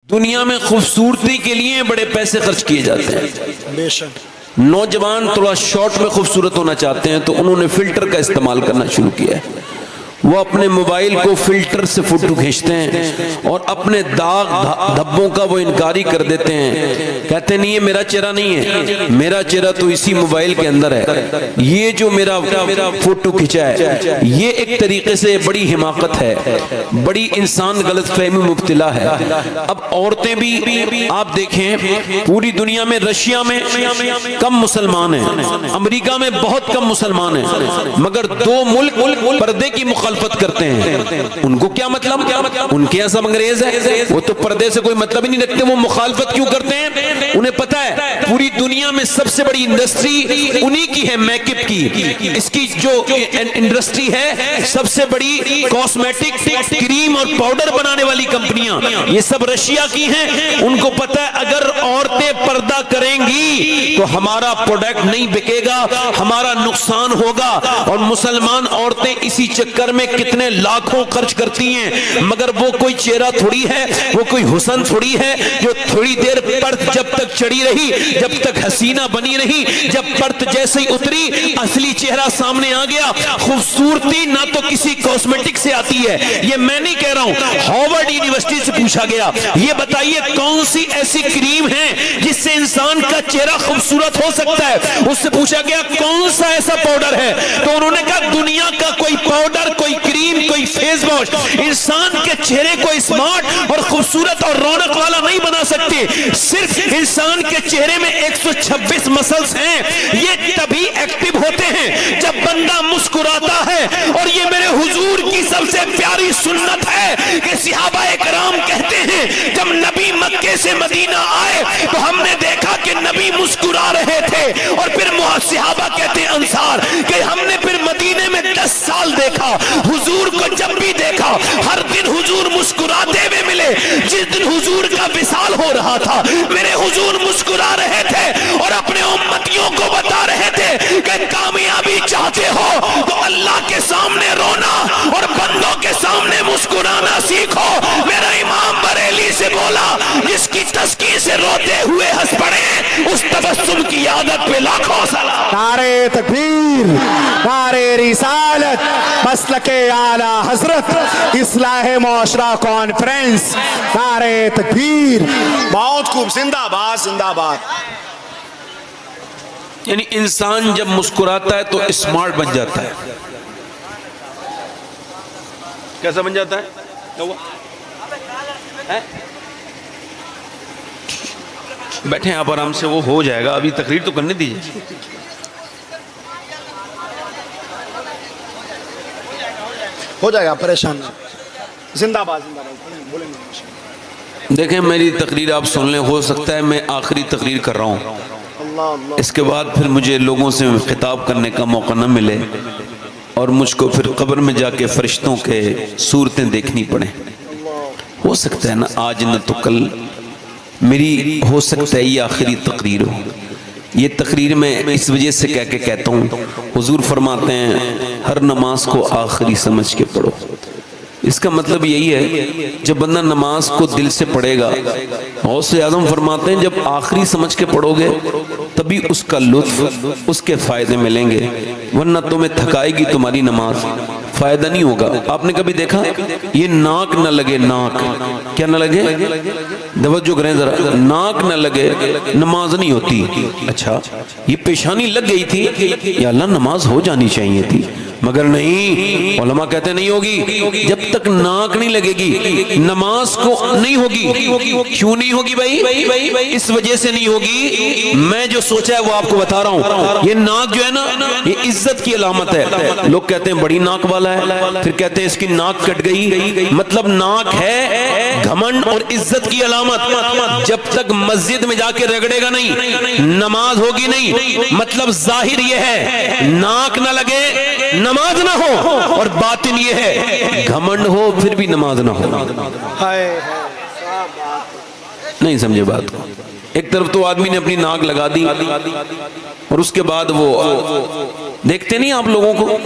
دنیا میں خوبصورتی کے لیے بڑے پیسے خرچ کیے جاتے ہیں. بے شک. نوجوان تھوڑا شارٹ میں خوبصورت ہونا چاہتے ہیں تو انہوں نے فلٹر کا استعمال کرنا شروع کیا ہے. وہ اپنے موبائل کو فلٹر سے فوٹو کھینچتے ہیں اور اپنے داغ دھبوں کا وہ انکاری کر دیتے ہیں. کہتے نہیں یہ میرا چہرہ نہیں ہے، میرا چہرہ تو اسی موبائل کے اندر ہے. یہ جو میرا فوٹو کھینچا ہے یہ ایک طریقے سے بڑی حماقت ہے، بڑی انسان غلط فہمی مبتلا ہے. اب عورتیں بھی آپ دیکھیں، پوری دنیا میں رشیا میں کم مسلمان ہیں، امریکہ میں بہت کم مسلمان ہیں، مگر دو ملک پردے کی مخالفت کرتے ہیں. ان کو کیا مطلب؟ ان کے یہاں سب انگریز ہے، وہ تو پردے سے کوئی مطلب ہی نہیں رکھتے. وہ مخالفت کیوں کرتے ہیں؟ انہیں پتا ہے پوری دنیا میں سب سے بڑی انڈسٹری انہی کی ہے، میک اپ کی. اس کی جو انڈسٹری ہے سب سے بڑی کاسمیٹک کریم اور پاؤڈر بنانے والی کمپنیاں یہ سب رشیا کی ہیں. ان کو پتا ہے اگر عورتیں پردہ کریں گی تو ہمارا پروڈکٹ نہیں بکے گا، ہمارا نقصان ہوگا. اور مسلمان عورتیں اسی چکر میں کتنے لاکھوں خرچ کرتی ہیں، مگر وہ کوئی چہرہ تھوڑی ہے، وہ کوئی حسن تھوڑی ہے جو تھوڑی دیر پرت جب تک چڑھی رہی، جب تک حسینہ بنی رہی، جب پرت جیسے ہی اتری اصلی چہرہ سامنے آ گیا. خوبصورتی نہ تو کسی کاسمیٹک سے آتی ہے، یہ میں نہیں کہہ رہا ہوں، ہارورڈ یونیورسٹی سے پوچھا گیا یہ بتائیے کون سی ایسی کریم ہے جس سے انسان کا چہرہ خوبصورت ہو سکتا ہے. اس سے پوچھا گیا کون سا ایسا پاؤڈر ہے، تو انہوں نے کہا دنیا کا کوئی پاؤڈر، کوئی کریم، کوئی فیس واش انسان کے چہرے کو اسمارٹ اور خوبصورت اور رونق والا نہیں بنا سکتے. صرف انسان کے چہرے میں 126 مسلز ہیں، یہ تبھی ایکٹیو ہوتے ہیں جب بندہ مسکراتا ہے. اور یہ میرے حضور کی سب سے پیاری سنت ہے کہ صحابہ کرام کہتے ہیں جب نبی مکے سے مدینہ آئے تو ہم نے دیکھا کہ نبی مسکرا رہے تھے. اور پھر صحابہ کہتے ہیں انصار کہ ہم نے پھر مدینے میں 10 سال دیکھا، حضور کو جب بھی دیکھا ہر دن حضور مسکراتے ہوئے ملے. جس دن حضور کا وصال ہو رہا تھا میرے حضور مسکرا رہے تھے اور اپنے امتیوں کو بتا رہے تھے کہ کامیابی چاہتے ہو تو اللہ کے سامنے رونا اور بندوں کے سامنے مسکرانا سیکھو. میرا امام بریلی سے بولا جس کی تسکین سے روتے ہوئے ہنس پڑے اس تبسم کی عادت پہ لاکھوں سلام. نعرے تکبیر، نعرے رسالت، مسلک اعلی حضرت اصلاح معاشرہ کانفرنس. نعرے تکبیر. بہت خوب. زندہ باد، زندہ باد. یعنی انسان جب مسکراتا ہے تو اسمارٹ بن جاتا ہے. کیسا بن جاتا ہے؟ بیٹھیں آپ آرام سے، وہ ہو جائے گا، ابھی تقریر تو کرنے دیجیے. ہو جائے گا، پریشان. زندہ باد، زندہ باد. بولیں گے. دیکھیں میری تقریر آپ سن لیں، ہو سکتا ہے میں آخری تقریر کر رہا ہوں، اس کے بعد پھر مجھے لوگوں سے خطاب کرنے کا موقع نہ ملے اور مجھ کو پھر قبر میں جا کے فرشتوں کے صورتیں دیکھنی پڑیں. ہو سکتا ہے نا آج نہ تو کل میری ہو سکتا ہے یہ آخری تقریر ہو. یہ تقریر میں اس وجہ سے کہہ کے کہتا ہوں، حضور فرماتے ہیں ہر نماز کو آخری سمجھ کے پڑھو. اس کا مطلب یہی ہے جب بندہ نماز کو دل سے پڑھے گا، غوث اعظم فرماتے ہیں جب آخری سمجھ کے پڑھو گے تبھی اس کا لطف، اس کے فائدے ملیں گے، ورنہ تمہیں تھکائے گی تمہاری نماز، فائدہ نہیں ہوگا. آپ نے کبھی دیکھا یہ ناک نہ لگے، ناک کیا نہ لگے، توجہ کریں ذرا، ناک نہ لگے نماز نہیں ہوتی. اچھا یہ پیشانی لگ گئی تھی، یا اللہ نماز ہو جانی چاہیے تھی، مگر نہیں، علماء کہتے نہیں ہوگی. جب تک ناک نہیں لگے گی نماز کو نہیں ہوگی. کیوں نہیں ہوگی بھائی؟ اس وجہ سے نہیں ہوگی، میں جو سوچا ہے وہ آپ کو بتا رہا ہوں. یہ ناک جو ہے نا یہ عزت کی علامت ہے. لوگ کہتے ہیں بڑی ناک والا ہے، پھر کہتے ہیں اس کی ناک کٹ گئی. مطلب ناک ہے گھمنڈ اور عزت کی علامت. جب تک مسجد میں جا کے رگڑے گا نہیں نماز ہوگی نہیں. مطلب ظاہر یہ ہے ناک نہ لگے نماز نہ ہو، اور باطن یہ ہے گھمنڈ ہو پھر بھی نماز نہ ہو. نہیں سمجھے بات کو؟ ایک طرف تو آدمی نے اپنی ناک لگا دی اور اس کے بعد وہ دیکھتے نہیں آپ لوگوں کو،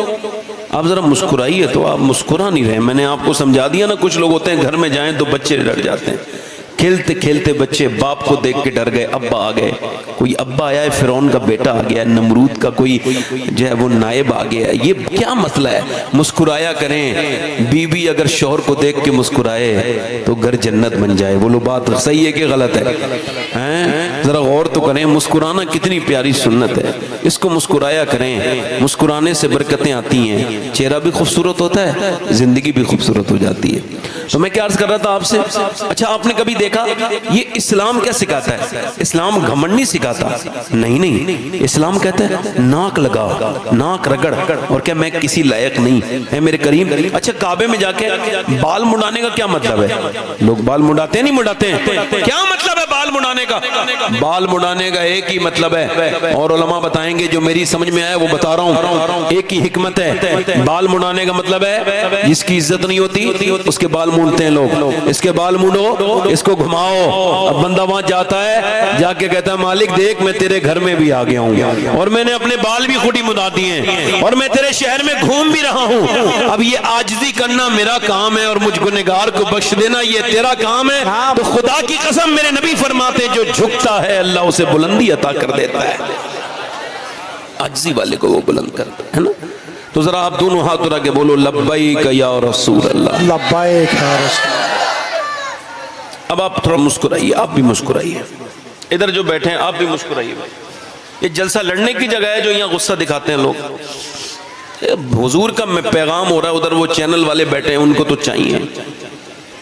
آپ ذرا مسکرائیے تو آپ مسکرا نہیں رہے. میں نے آپ کو سمجھا دیا نا، کچھ لوگ ہوتے ہیں گھر میں جائیں تو بچے ڈر جاتے ہیں. کھیلتے کھیلتے بچے باپ کو دیکھ کے ڈر گئے, ابا آ گئے. کوئی ابا آیا ہے, فرعون کا بیٹا آ گیا, نمرود کا کوئی جو ہے وہ نائب آ گیا. یہ کیا مسئلہ ہے؟ مسکرایا کریں. بیوی اگر شوہر کو دیکھ کے مسکرائے تو گھر جنت بن جائے. بولو بات صحیح ہے کہ غلط ہے؟ ذرا غور تو کریں. مسکرانا کتنی پیاری سنت ہے, اس کو مسکرایا کریں. مسکرانے سے برکتیں آتی ہیں, چہرہ بھی خوبصورت ہوتا ہے, زندگی بھی خوبصورت ہو جاتی ہے. تو میں کیا عرض کر رہا تھا آپ سے, اچھا آپ نے کبھی دیکھا یہ اسلام کیا سکھاتا ہے؟ اسلام گھمنڈ نہیں سکھاتا, نہیں. اسلام کہتا ہے ناک لگا, ناک رگڑ, اور کیا میں کسی لائق نہیں ہے میرے کریم. اچھا کعبے میں جا کے بال مڈانے کا کیا مطلب ہے؟ لوگ بال مڈاتے ہیں, نہیں مڈاتے ہیں؟ کیا مطلب ہے بال مڈانے کا؟ بال مڈانے کا ایک ہی مطلب ہے, اور علماء بتائیں گے, جو میری سمجھ میں آیا وہ بتا رہا ہوں. ایک ہی حکمت ہے. بال مڈانے کا مطلب ہے جس کی عزت نہیں ہوتی اس کے بال مونڈتے ہیں لوگ. اس کے بال مونڈو, اس کو گھماؤ. اب بندہ وہاں جاتا ہے, جا کے کہتا ہے مالک دیکھ میں تیرے گھر میں بھی آ گیا ہوں, اور میں نے اپنے بال بھی خود ہی مڈا دیے ہیں, اور میں تیرے شہر میں گھوم بھی رہا ہوں. اب یہ عاجزی کرنا میرا کام ہے, اور مجھ گنہگار کو بخش دینا یہ تیرا کام ہے. تو خدا کی قسم میرے نبی فرماتے جو جھکتا ہے اللہ اسے بلندی عطا کر دیتا ہے. عاجزی والے کو وہ بلند کرتا ہے نا. تو ذرا آپ دونوں ہاتھ اٹھا کے بولو لبیک یا رسول اللہ. لبیک یا رسول. اب آپ تھوڑا مسکرائیے, آپ بھی مسکرائیے. ادھر جو بیٹھے ہیں آپ بھی مسکرائیے. یہ جلسہ لڑنے کی جگہ ہے جو یہاں غصہ دکھاتے ہیں لوگ. حضور کا پیغام ہو رہا ہے, ادھر وہ چینل والے بیٹھے ہیں, ان کو تو چاہیے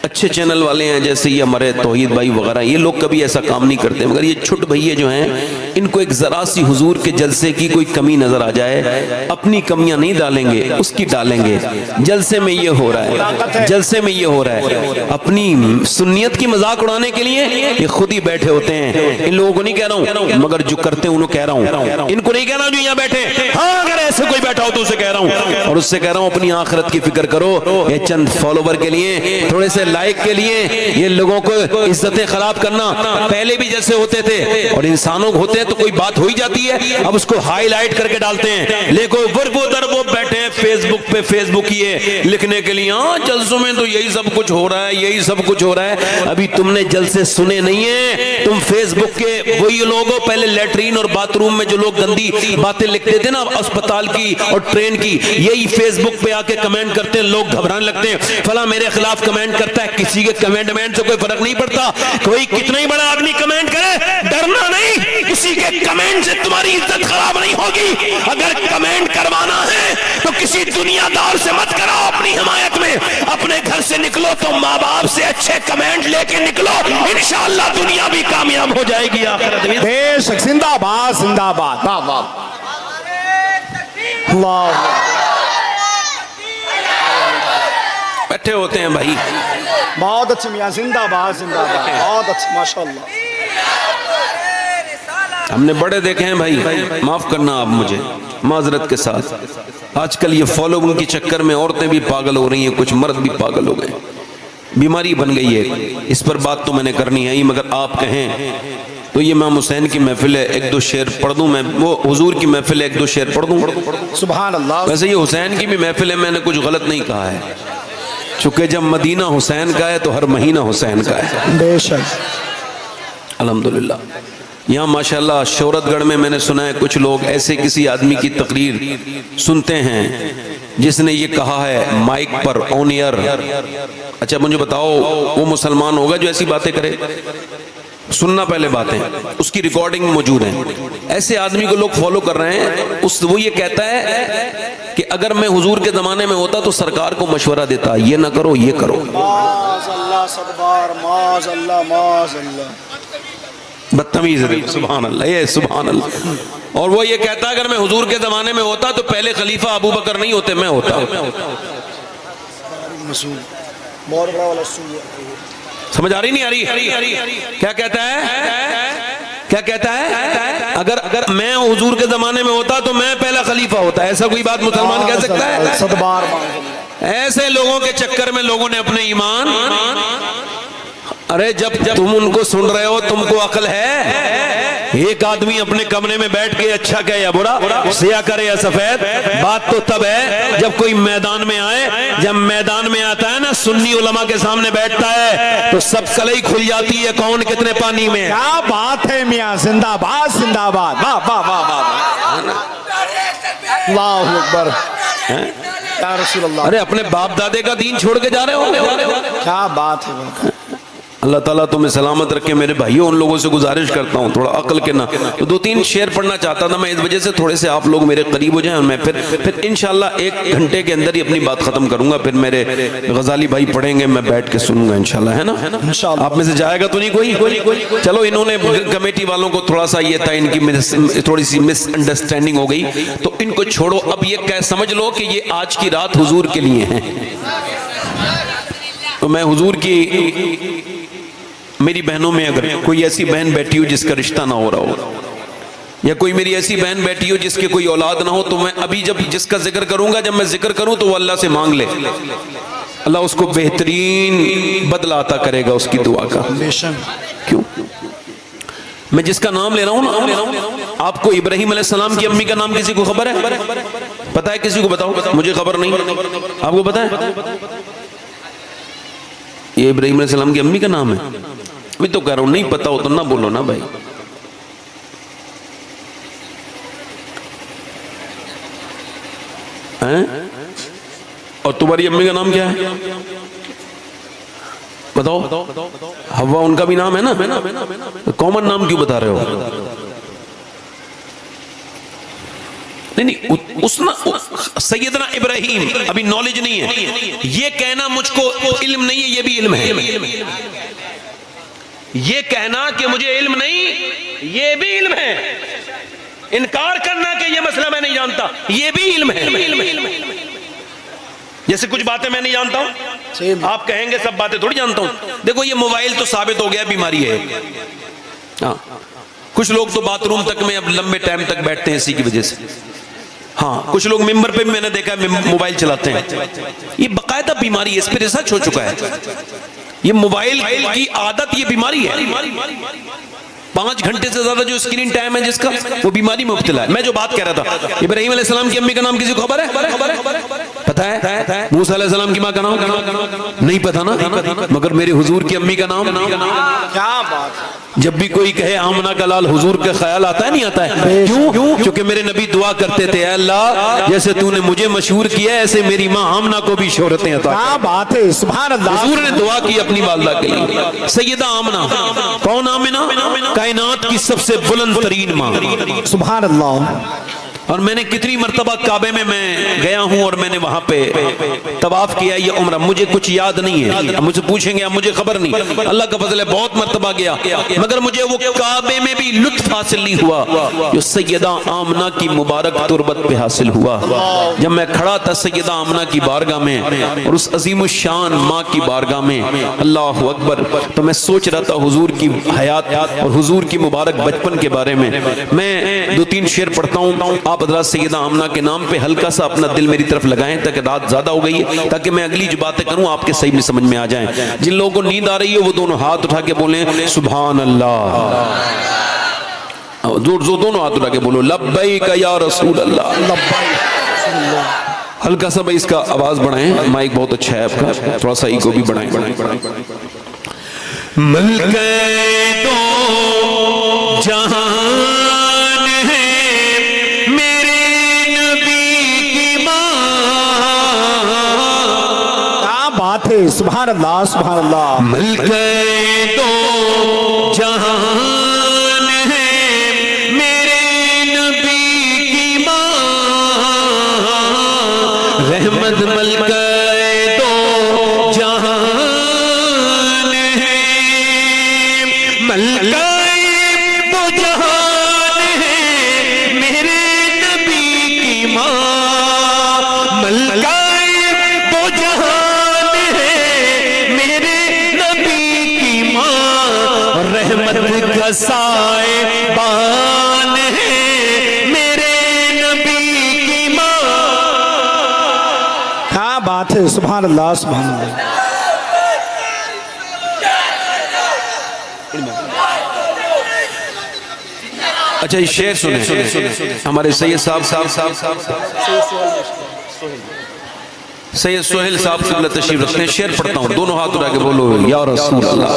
اچھے چینل والے ہیں جیسے یہ ہمارے توحید بھائی وغیرہ, یہ لوگ کبھی ایسا کام نہیں کرتے. مگر یہ چھٹ بھائیے جو ہیں ان کو ایک ذرا سی حضور کے جلسے کی کوئی کمی نظر آ جائے, اپنی کمیاں نہیں ڈالیں گے, اس کی ڈالیں گے. جلسے میں یہ ہو رہا ہے, جلسے میں یہ ہو رہا ہے, اپنی سنیت کی مذاق اڑانے کے لیے یہ خود ہی بیٹھے ہوتے ہیں. ان لوگوں کو نہیں کہہ رہا ہوں, مگر جو کرتے ہیں انہوں کہہ رہا ہوں. ان کو نہیں کہہ رہا جو یہاں بیٹھے, ہاں اگر ایسے کوئی بیٹھا ہو تو اسے کہہ رہا ہوں, اور اس سے کہہ رہا ہوں اپنی آخرت کی فکر کرو. یہ چند فالوور کے لیے, تھوڑے سے لائک کے لیے یہ لوگوں کو عزتیں خراب کرنا. پہلے بھی جیسے ہوتے تھے, اور انسانوں ہوتے ہیں تو کوئی بات ہو ہی جاتی ہے, اب اس کو ہائی لائٹ کر کے ڈالتے ہیں. لیکن وہ در وہ بیٹھے ہیں فیس بک پہ, فیس بک یہ لکھنے کے لیے ہاں جلسوں میں تو یہی سب کچھ ہو رہا ہے, یہی سب کچھ ہو رہا ہے. ابھی تم نے جلسے سنے نہیں ہیں, تم فیس بک کے وہی لوگوں, پہلے لیٹرین اور باتھ روم میں جو لوگ گندی باتیں لکھتے تھے نا اسپتال کی اور ٹرین کی, یہی فیس بک پہ آ کے کمنٹ کرتے ہیں. لوگ گھبرانے لگتے ہیں, فلاں میرے خلاف کمنٹ کرتا ہے. کسی کے کمنٹ سے کوئی فرق نہیں پڑتا, کوئی کتنا ہی بڑا آدمی کمنٹ کرے, ڈرنا نہیں. کسی کے کمنٹ سے تمہاری عزت خراب نہیں ہوگی. اگر کمنٹ کروانا ہے تو کسی دنیا دار سے مت کراؤ اپنی حمایت میں. اپنے گھر سے نکلو تو ماں باپ سے اچھے کمنٹ لے کے نکلو, انشاءاللہ دنیا بھی کامیاب ہو جائے گی, آخرت بھی. بے شک. زندہ باد, زندہ باد. اللہ بیٹھے ہوتے ہیں بھائی, بہت اچھے میاں, زندہ باد, زندہ باد, بہت اچھے, ماشاءاللہ. ہم نے بڑے دیکھے ہیں بھائی, معاف کرنا آپ مجھے معذرت کے ساتھ. آج کل یہ فالوورنگ کے چکر میں عورتیں بھی پاگل ہو رہی ہیں, کچھ مرد بھی پاگل ہو گئے, بیماری بن گئی ہے. اس پر بات تو میں نے کرنی ہے ہی, مگر آپ کہیں تو یہ امام حسین کی محفل ہے, ایک دو شعر پڑھ دوں میں. وہ حضور کی محفل ہے, ایک دو شعر پڑھ دوں. سبحان اللہ. ویسے یہ حسین کی بھی محفل ہے, میں نے کچھ غلط نہیں کہا ہے, چونکہ جب مدینہ حسین کا ہے تو ہر مہینہ حسین کا ہے. بے شک. الحمدللہ. یہاں ماشاءاللہ شہرت گڑھ میں میں نے سنا ہے کچھ لوگ ایسے کسی آدمی کی تقریر سنتے ہیں جس نے یہ کہا ہے مائک پر آن ایئر. اچھا مجھے بتاؤ وہ مسلمان ہوگا جو ایسی باتیں کرے؟ سننا پہلے باتیں, اس کی ریکارڈنگ موجود ہیں. ایسے آدمی کو لوگ فالو کر رہے ہیں. وہ یہ کہتا ہے کہ اگر میں حضور کے زمانے میں ہوتا تو سرکار کو مشورہ دیتا, یہ نہ کرو یہ کرو. معاذ اللہ, صدبار, معاذ اللہ, معاذ اللہ. بدتمیز ہے, سبحان اللہ, یہ سبحان اللہ. اور وہ یہ کہتا ہے اگر میں حضور کے زمانے میں ہوتا تو پہلے خلیفہ ابو بکر نہیں ہوتے, میں ہوتا. بہت بڑا والا سوئی. سمجھ آ رہی نہیں آ رہی؟ کیا کہتا ہے, کیا کہتا ہے, اگر میں حضور کے زمانے میں ہوتا تو میں پہلا خلیفہ ہوتا. ایسا کوئی بات مسلمان کہہ سکتا ہے؟ صدبار. ایسے لوگوں کے چکر میں لوگوں نے اپنے ایمان, ارے جب تم ان کو سن رہے ہو تم کو عقل ہے, ایک آدمی اپنے کمرے میں بیٹھ کے اچھا کہے یا برا، سیاہ کرے یا سفید، بات تو تب ہے جب کوئی میدان میں آئے. جب میدان میں آتا ہے نا، سنی علماء کے سامنے بیٹھتا ہے تو سب کلئی کھل جاتی ہے کون کتنے پانی میں. کیا بات ہے میاں، زندہ باد زندہ باد، واہ واہ واہ واہ، اللہ اکبر یا رسول اللہ. ارے اپنے باپ دادے کا دین چھوڑ کے جا رہے ہو. کیا بات ہے. اللہ تعالیٰ تمہیں سلامت رکھے. میرے بھائیوں، ان لوگوں سے گزارش کرتا ہوں تھوڑا عقل کے نہ، تو 2-3 شعر پڑھنا چاہتا تھا میں، اس وجہ سے تھوڑے سے آپ لوگ میرے قریب ہو جائیں، اور میں پھر انشاءاللہ 1 گھنٹے کے اندر ہی اپنی بات ختم کروں گا. پھر میرے غزالی بھائی پڑھیں گے، میں بیٹھ کے سنوں گا انشاءاللہ، ہے نا. آپ میں سے جائے گا تو نہیں کوئی؟ چلو، انہوں نے کمیٹی والوں کو تھوڑا سا یہ تھا، ان کی تھوڑی سی مس انڈرسٹینڈنگ ہو گئی، تو ان کو چھوڑو. اب یہ سمجھ لو کہ یہ آج کی رات حضور کے لیے ہیں. تو میں حضور کی، میری بہنوں میں اگر کوئی ایسی بہن بیٹھی ہو جس کا رشتہ نہ ہو رہا ہو، یا کوئی میری ایسی بہن بیٹھی ہو جس کے کوئی اولاد نہ ہو، تو میں ابھی جب جس کا ذکر کروں گا، جب میں ذکر کروں تو وہ اللہ سے مانگ لے، اللہ اس کو بہترین بدلہ عطا کرے گا اس کی دعا کا. کیوں؟ میں جس کا نام لے رہا ہوں نا، آپ کو ابراہیم علیہ السلام کی امی کا نام کسی کو خبر ہے؟ پتہ ہے کسی کو؟ بتاؤ. مجھے خبر نہیں. آپ کو پتہ ہے؟ یہ ابراہیم علیہ السلام کی امی کا نام ہے. میں تو کہہ رہا ہوں نہیں پتا ہو تو نہ بولو نا بھائی. اور تمہاری امی کا نام کیا ہے بتاؤ؟ حوا ان کا بھی نام ہے نا. کامن نام کیوں بتا رہے ہو؟ نہیں، سیدنا ابراہیم، ابھی نالج نہیں ہے. یہ کہنا مجھ کو علم نہیں ہے، یہ بھی علم ہے. یہ کہنا کہ مجھے علم نہیں، یہ بھی علم ہے. انکار کرنا کہ یہ مسئلہ میں نہیں جانتا، یہ بھی علم ہے. جیسے کچھ باتیں میں نہیں جانتا ہوں، آپ کہیں گے سب باتیں تھوڑی جانتا ہوں. دیکھو یہ موبائل تو ثابت ہو گیا بیماری ہے. ہاں، کچھ لوگ تو باتھ روم تک میں اب لمبے ٹائم تک بیٹھتے ہیں اسی کی وجہ سے. ہاں، کچھ لوگ ممبر پہ بھی میں نے دیکھا ہے موبائل چلاتے ہیں. یہ باقاعدہ بیماری ہے، اس پہ ریسرچ ہو چکا ہے. یہ موبائل کی عادت، یہ بیماری ہے. 5 گھنٹے سے زیادہ جو اسکرین ٹائم ہے جس کا، وہ بیماری میں مبتلا ہے. میں جو بات کہہ رہا تھا، ابراہیم علیہ السلام کی امی کا نام کسی کو خبر ہے؟ پتہ ہے؟ موسیٰ علیہ السلام کی ماں کا نام نہیں پتہ نا، مگر میرے حضور کی امی کا نام. کیا بات. جب بھی کوئی کہے آمنہ کا لال، حضور کا خیال آتا ہے نہیں آتا ہے؟ کیوں؟ کیونکہ میرے نبی دعا کرتے تھے، اے اللہ جیسے تو نے مجھے مشہور کیا ایسے میری ماں آمنہ کو بھی شہرتیں عطا. کیا بات ہے، سبحان اللہ. حضور نے دعا کی اپنی والدہ کے لیے. سیدہ آمنہ، کون آمنہ؟ کائنات کی سب سے بلند ترین ماں. سبحان اللہ. اور میں نے کتنی مرتبہ کعبے میں گیا ہوں اور میں نے وہاں پہ طواف کیا یہ عمرہ، مجھے کچھ یاد نہیں ہے. مجھ سے پوچھیں گے مجھے خبر نہیں، اللہ کا فضل ہے بہت مرتبہ گیا، مگر مجھے وہ کعبے میں بھی لطف حاصل نہیں ہوا جو سیدہ آمنہ کی مبارک تربت پہ حاصل ہوا. جب میں کھڑا تھا سیدہ آمنہ کی بارگاہ میں اور اس عظیم الشان ماں کی بارگاہ میں، اللہ اکبر، تو میں سوچ رہا تھا حضور کی حیات اور حضور کی مبارک بچپن کے بارے میں. میں 2-3 شعر پڑھتا ہوں. آپ حضرات سیدہ آمنہ کے نام پہ ہلکا سا اپنا دل میری طرف لگائیں، تاکہ رات زیادہ ہو گئی ہے، تاکہ میں اگلی جو باتیں کروں آپ کے صحیح میں سمجھ میں آ جائیں. جن لوگوں کو نیند آ رہی ہے وہ دونوں ہاتھ اٹھا کے بولیں سبحان اللہ. دونوں ہاتھ اٹھا کے بولو لبیک یا رسول اللہ. ہلکا سا بھائی اس کا آواز بڑھائیں، مائک بہت اچھا ہے آپ کا، تھوڑا سا ایگو بھی بڑھائیں. ملک دو جہان ہے میرے نبی کی ماں. کیا بات ہے، سبحان اللہ سبحان اللہ. ملک دو جہان ہے میرے نبی کی ماں. رحمت ملک دو جہان ہے، ملک دو جہان ہے میرے نبی کی ماں. ملک دو جہان ہے میرے نبی کی ماں. رحمت کا سائبان ہے میرے نبی کی ماں. کیا بات ہے، سبحان اللہ سبحان اللہ. اچھا یہ شعر سنیں ہمارے سید صاحب سید سہیل صاحب قبلہ تشریف رکھتے ہیں. شعر پڑھتا ہوں, دونوں ہاتھ اٹھا کے بولو یا رسول اللہ.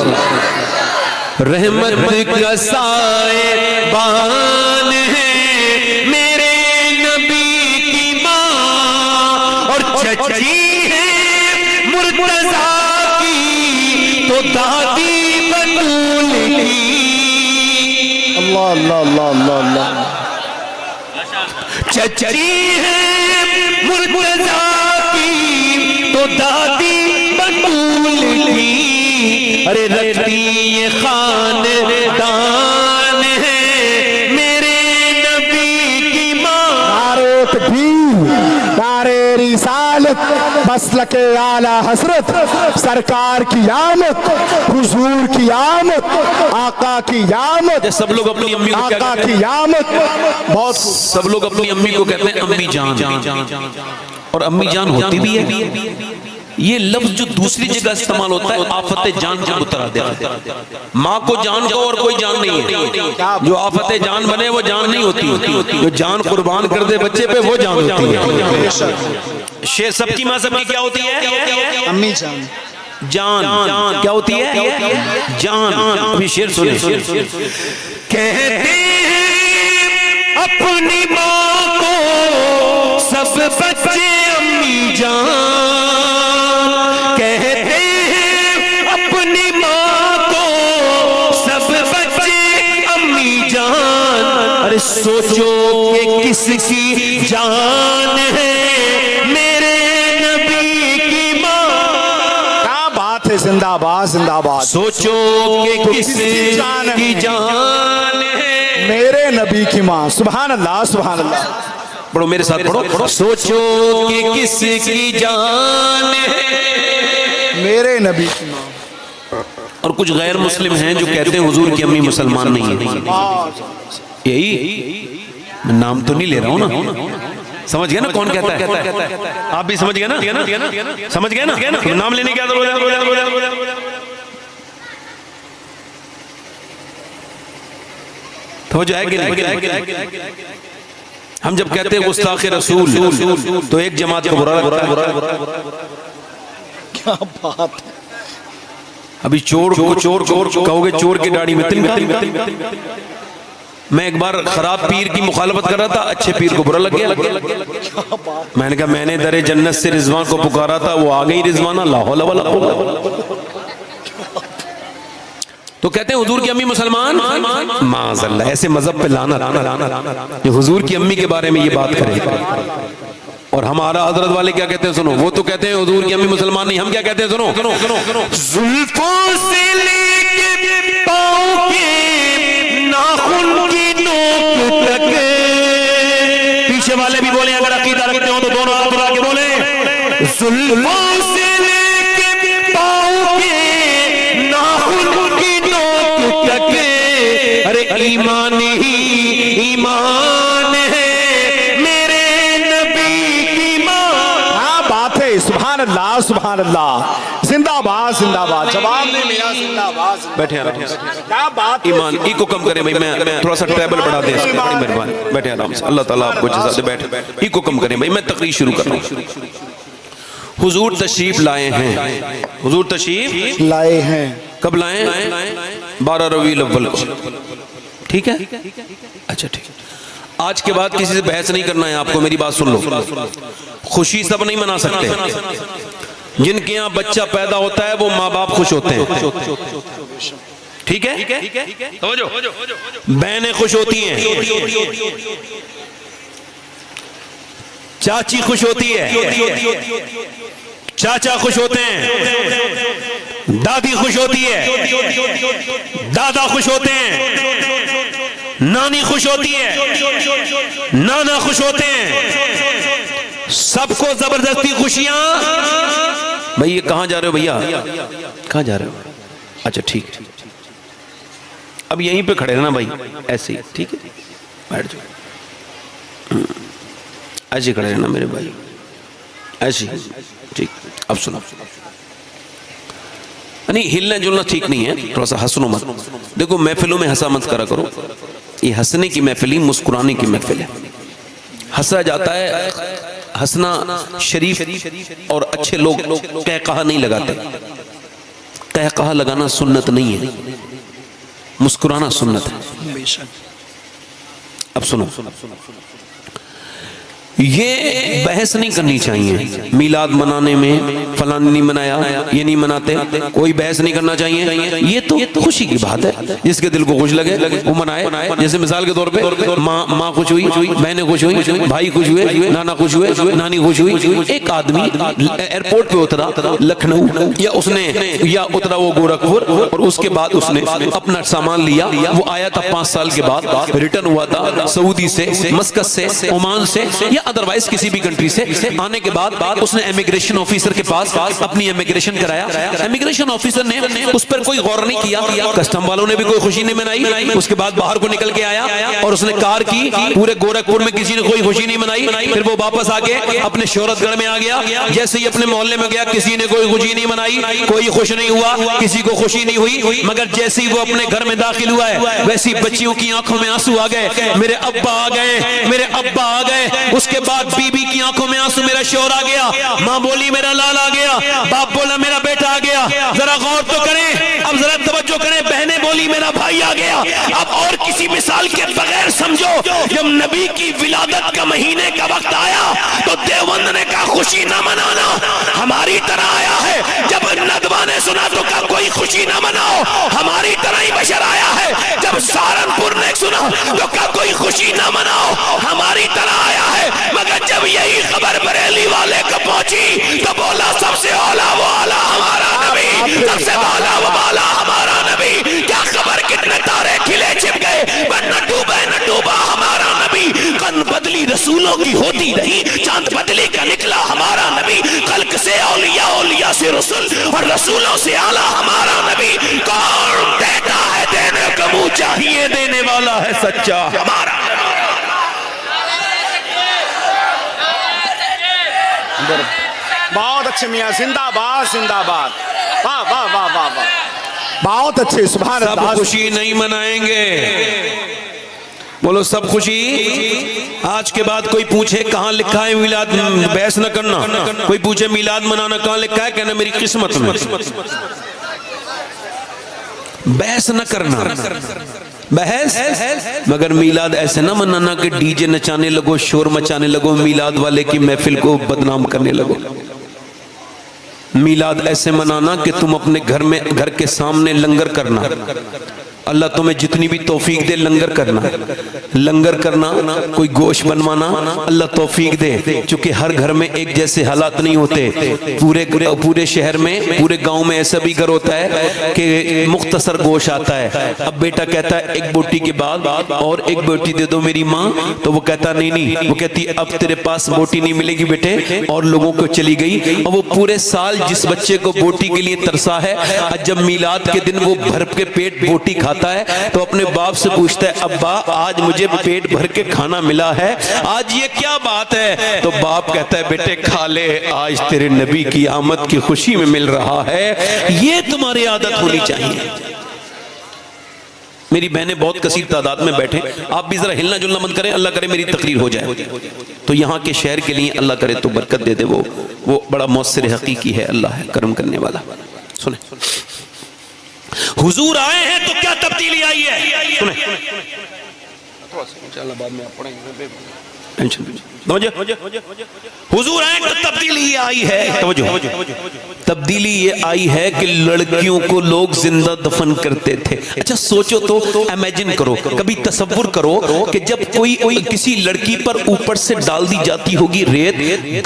رحمت کا سائے بان ہے میرے نبی کی ماں, اور چچی ہے مرتضیٰ کی تو دادی بطول کی. اللہ اللہ اللہ اللہ اللہ. چچی ہے مرتضیٰ کی تو دادی بطول کی, ارے رکھتی یہ خاندان ہے میرے نبی کی ماں. نعرہ تکبیر, نعرہ رسالت, مسلک اعلیٰ حضرت, سرکار کی آمد, حضور کی آمد, آقا کی آمد, سب لوگ اپنی امی کو کیا آقا کہتے ہیں؟ کی آمد. بہت سب لوگ اپنی امی کو کہتے ہیں امی جان, اور امی جان ہوتی بھی ہے. یہ لفظ جو دوسری جگہ استعمال ہوتا ہے آفت جان کے مترادف ہے. ماں کو جان کو اور کوئی جان نہیں ہے. جو آفت جان بنے وہ جان نہیں ہوتی, جو جان قربان کر دے بچے پہ وہ جان ہوتی ہے. شیر سب کی ماں سب کی کیا ہوتی ہے؟ امی جان. جان کیا ہوتی ہے؟ جان. ابھی شیر سنیں. کہتے ہیں اپنی ماں کو سب بچے امی جان, کہتے ہیں اپنی ماں کو سب بچے امی جان. ارے سوچو کہ کس کی جان ہے میرے نبی کی ماں. کیا بات ہے, زندہ آباد زندہ آباد. سوچو کہ کس کی جان ہے میرے نبی کی ماں. سبحان اللہ سبحان اللہ. پڑھو میرے ساتھ پڑھو. سوچو کہ کس کی جان ہے میرے نبی کی ماں. اور کچھ غیر مسلم ہیں جو کہتے ہیں حضور کی امی مسلمان نہیں ہے. یہی میں نام تو نہیں لے رہا ہوں نا, سمجھ گئے نا کون کہتا ہے؟ آپ بھی سمجھ گئے نا, سمجھ گئے نا, نام لینے کی ہو جائے گی. ہم جب کہتے ہیں گستاخ رسول تو ایک جماعت کو برا لگتا ہے. کیا بات ہے. ابھی چور کہو گے چور کی داڑھی میں تل. میں ایک بار خراب پیر کی مخالفت کر رہا تھا, اچھے پیر کو برا لگ گیا. میں نے کہا میں نے در جنت سے رضوان کو پکارا تھا, وہ آ گئی رضوانہ. لا حول ولا قوت. تو کہتے ہیں حضور کی امی مسلمان, معاذ اللہ. ایسے مذہب پہ لانا یہ حضور کی امی کے بارے میں یہ بات کرے. اور ہمارا حضرت والے کیا کہتے ہیں سنو, وہ تو کہتے ہیں حضور کی امی مسلمان نہیں, ہم کیا کہتے ہیں سنو. زلفوں سے لے کے پاؤں کے ناخن کی نوک تک. پیچھے والے بھی بولیں اگر عقیدہ رکھتے ہو تو دونوں ہاتھ اٹھا کے بولیں. زلفوں سے لے کے پاؤں کے ناخن کی نوک تک, ارے ایمان ہی ایمان ہے میرے نبی کی ماں. کیا بات ہے. سبحان اللہ سبحان اللہ. زندہ آباد زندہ آباد. جواب نہیں ملا. زندہ آباد. بیٹھے آرام سے. کیا بات. ایمان ای کو کم کریں بھائی, میں تھوڑا سا ٹریبل بڑھا دیں اس پہ, بڑی مہربانی. بیٹھے آرام سے, اللہ تعالیٰ آپ کو جزا دے. بیٹھے ای کو کم کریں بھائی, میں تقریر شروع کر رہا ہوں. حضور تشریف لائے ہیں. حضور تشریف لائے ہیں. کب لائے؟ 12 ربیع الاول کو. ٹھیک ہے, اچھا ٹھیک. آج کے بعد کسی سے بحث نہیں کرنا ہے آپ کو, میری بات سن لو. خوشی سب نہیں منا سکتے. جن کے یہاں بچہ پیدا ہوتا ہے وہ ماں باپ خوش ہوتے ہیں, ٹھیک ہے. بہنیں خوش ہوتی ہیں, چاچی خوش ہوتی ہے, چاچا خوش ہوتے ہیں, دادی خوش ہوتی ہے, دادا خوش ہوتے ہیں, نانی خوش ہوتی ہے, نانا خوش ہوتے ہیں. سب کو زبردستی خوشیاں. بھئی یہ کہاں جا رہے ہو بھیا, کہاں جا رہے ہو؟ اچھا ٹھیک, اب یہیں پہ کھڑے رہنا بھائی, ایسے ہی ٹھیک ہے, بیٹھ جاؤ. ایسے کھڑے رہنا میرے بھائی, ایسے ٹھیک. اب سنو, نہیں ہلنا جلنا ٹھیک نہیں ہے, تھوڑا سا ہنسنو مت. دیکھو محفلوں میں ہنسا مت کرا کرو, یہ ہنسنے کی محفل ہی مسکرانے کی محفل ہے. ہنسا جاتا ہے, ہنسنا شریف اور اچھے لوگ قہقہا نہیں لگاتے. قہقہا لگانا سنت نہیں ہے, مسکرانا سنت ہے. اب سنو, یہ بحث نہیں کرنی چاہیے میلاد منانے میں, فلان نہیں منایا, یہ نہیں مناتے, کوئی بحث نہیں کرنا چاہیے. یہ تو خوشی کی بات ہے, جس کے دل کو خوش لگے وہ منائے. جیسے مثال کے طور پہ ماں خوش ہوئی, بہنیں خوش ہوئی, بھائی خوش ہوئے, نانا خوش ہوئے, نانی خوش ہوئی. ایک آدمی ایئرپورٹ پہ اترا لکھنؤ, یا اس نے یا اترا وہ گورکھپور, اور اس کے بعد اس نے اپنا سامان لیا. وہ آیا تھا 5 سال کے بعد, ریٹرن ہوا تھا سعودی سے, مسقط سے, عمان سے, یا ادروائز کسی بھی کنٹری سے. آنے کے بعد اس نے امیگریشن آفیسر کے پاس اپنی امیگریشن کرایا. امیگریشن آفیسر نے اس پر کوئی غور نہیں کیا, کسٹم والوں نے بھی کوئی خوشی نہیں منائی. اس کے بعد باہر کو نکل کے آیا اور اس نے کار کی, پورے گورکھپور میں کسی نے کوئی خوشی نہیں منائی. پھر وہ واپس آ کے اپنے شہرت گڑھ میں آ گیا. جیسے ہی اپنے محلے میں گیا, کسی نے کوئی خوشی نہیں منائی, کوئی خوش نہیں ہوا, کسی کو خوشی نہیں ہوئی. مگر جیسے ہی وہ اپنے گھر میں داخل ہوا ہے, ویسی بچیوں کی آنکھوں میں آنسو آ گئے, میرے ابا آ گئے, میرے ابا آ گئے. اس کے بعد بی بی کی آنکھوں میں آنسو, میرا شوہر آ گیا, ماں بولی میرا لال آ گیا, باپ بولا میرا بیٹا آ گیا. ذرا غور تو کریں, اب ذرا توجہ کریں, بہنیں بولی میرا بھائی آ گیا. اب اور کسی مثال کے بغیر سمجھو, جب نبی کی ولادت کا مہینے کا وقت آیا تو دیوبند نے کہا خوشی نہ منانا ہماری طرح آیا ہے. جب ندوہ نے سنا تو کہا کوئی خوشی نہ مناؤ ہماری طرح ہی بشر آیا ہے. جب سہارنپور نے سنا تو کہا کوئی خوشی نہ مناؤ ہماری طرح آیا ہے. مگر جب یہی خبر بریلی والے کو پہنچی تو بولا سب سے اولا وہ اعلیٰ ہمارا نبی, سب سے بالا وہ بالا ہمارا نبی. کیا خبر کتنے تارے کھلے چھپ گئے, نہ ڈوبا ہمارا نبی. قن بدلی رسولوں کی ہوتی رہی, چاند بدلی کا نکلا ہمارا نبی. خلق سے اولیاء, اولیاء سے رسول, اور رسولوں سے اعلیٰ ہمارا نبی. کون دیتا ہے دینے کا منہ چاہیے, دینے والا ہے سچا ہمارا نبی. بہت اچھے میاں, زندہ باد زندہ باد, واہ واہ واہ واہ واہ, بہت اچھے, سبحان سب اللہ. خوشی نہیں منائیں گے, بولو سب خوشی. آج کے بعد کوئی پوچھے کہاں لکھا ہے میلاد, بحث نہ کرنا. کوئی پوچھے میلاد منانا کہاں لکھا ہے, کہنا میری قسمت میں. بحث نہ کرنا, بحث. مگر میلاد ایسے نہ منانا کہ ڈی جے نچانے لگو, شور مچانے لگو, میلاد والے کی محفل کو بدنام کرنے لگو. میلاد ایسے منانا کہ تم اپنے گھر کے سامنے لنگر کرنا. اللہ تمہیں جتنی بھی توفیق دے لنگر کرنا, لنگر کرنا, کوئی گوشت بنوانا, اللہ توفیق دے. چونکہ ہر گھر میں ایک جیسے حالات نہیں ہوتے, پورے شہر میں, پورے گاؤں میں ایسا بھی گھر ہوتا ہے کہ مختصر گوشت آتا ہے. اب بیٹا کہتا ہے ایک بوٹی کے بعد اور ایک بوٹی دے دو میری ماں, تو وہ کہتا نہیں, وہ کہتی اب تیرے پاس بوٹی نہیں ملے گی بیٹے, اور لوگوں کو چلی گئی. اور وہ پورے سال جس بچے کو بوٹی کے لیے ترسا ہے, جب میلاد کے دن وہ بھر کے پیٹ بوٹی کھاتا ہے تو اپنے باپ سے پوچھتا ہے ابا آج مجھے پیٹ بھر کے کھانا ملا ہے, آج یہ کیا بات ہے؟ تو باپ کہتا ہے بیٹے کھا لے, آج تیرے نبی کی آمد کی خوشی میں مل رہا ہے. یہ تمہاری عادت ہونی چاہیے. میری بہنیں بہت کثیر تعداد میں بیٹھے, آپ بھی ذرا ہلنا جلنا مت کریں, اللہ کرے میری تقریر ہو جائے تو یہاں کے شہر کے لیے اللہ کرے تو برکت دے دے. وہ بڑا مؤثر حقیقی ہے, اللہ ہے کرم کرنے والا. سنیں, حضور آئے ہیں تو کیا تبدیلی آئی ہے, سنیں. انشاءاللہ بعد میں آپ پڑھیں گے, حضور آئے تو تبدیلی یہ آئی ہے, تبدیلی یہ آئی ہے کہ لڑکیوں کو لوگ زندہ دفن کرتے تھے. اچھا سوچو تو, امیجن کرو, کبھی تصور کرو کہ جب کوئی کسی لڑکی پر اوپر سے ڈال دی جاتی ہوگی ریت,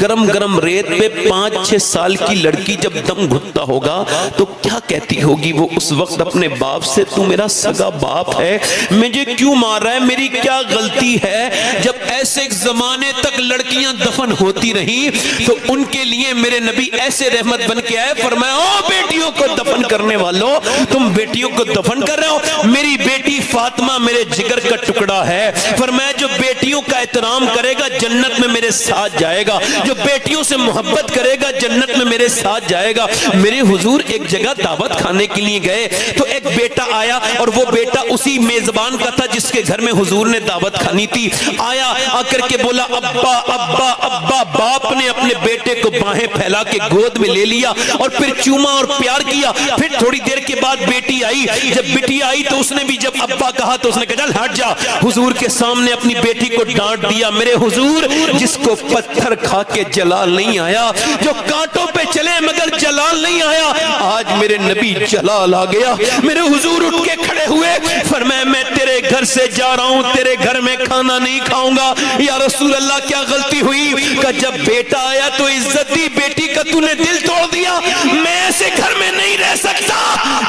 گرم گرم ریت پہ 5-6 سال کی لڑکی جب دم گھٹتا ہوگا تو کیا کہتی ہوگی وہ اس وقت اپنے باپ سے, تو میرا سگا باپ ہے, مجھے کیوں مار رہا ہے, میری کیا غلطی ہے. جب ایسے زمانے تک لڑکیاں دفن ہوتی رہی تو ان کے لیے میرے نبی ایسے رحمت بن کے آئے, فرمایا او بیٹیوں کو دفن کرنے والوں, تم بیٹیوں کو دفن کر رہے ہو, میری بیٹی فاطمہ میرے جگر کا ٹکڑا ہے. فرمایا جو بیٹی بیٹیوں کا احترام کرے گا جنت میں میرے ساتھ جائے گا، جو بیٹیوں سے محبت کرے گا جنت میں میرے ساتھ جائے گا۔ میرے حضور ایک جگہ دعوت کھانے کے لیے گئے تو ایک بیٹا آیا، اور وہ بیٹا اسی میزبان کا تھا جس کے گھر میں حضور نے دعوت کھانی تھی۔ آیا، آ کر کے بولا ابا ابا ابا۔ باپ نے اپنے بیٹے کو باہیں پھیلا کے گود میں لے لیا اور پھر چوما اور پیار کیا۔ پھر تھوڑی دیر کے بعد بیٹی آئی، جب بیٹی آئی تو اس نے بھی جب ابا کہا تو اس نے کہا چل ہٹ جا۔ حضور کے سامنے اپنی بیٹی کو ڈانٹ دیا۔ میرے حضور، جس کو پتھر کھا کے جلال نہیں آیا، جو کانٹوں پہ چلے مگر جلال نہیں آیا، آج میرے نبی جلال آ گیا۔ میرے حضور اٹھ کے کھڑے ہوئے، فرمایا میں تیرے گھر سے جا رہا ہوں، تیرے گھر میں کھانا نہیں کھاؤں گا۔ یا رسول اللہ کیا غلطی ہوئی؟ کہ جب بیٹا آیا تو عزت دی، بیٹی کا تو نے دل توڑ دیا۔ میں ایسے گھر میں نہیں رہ سکتا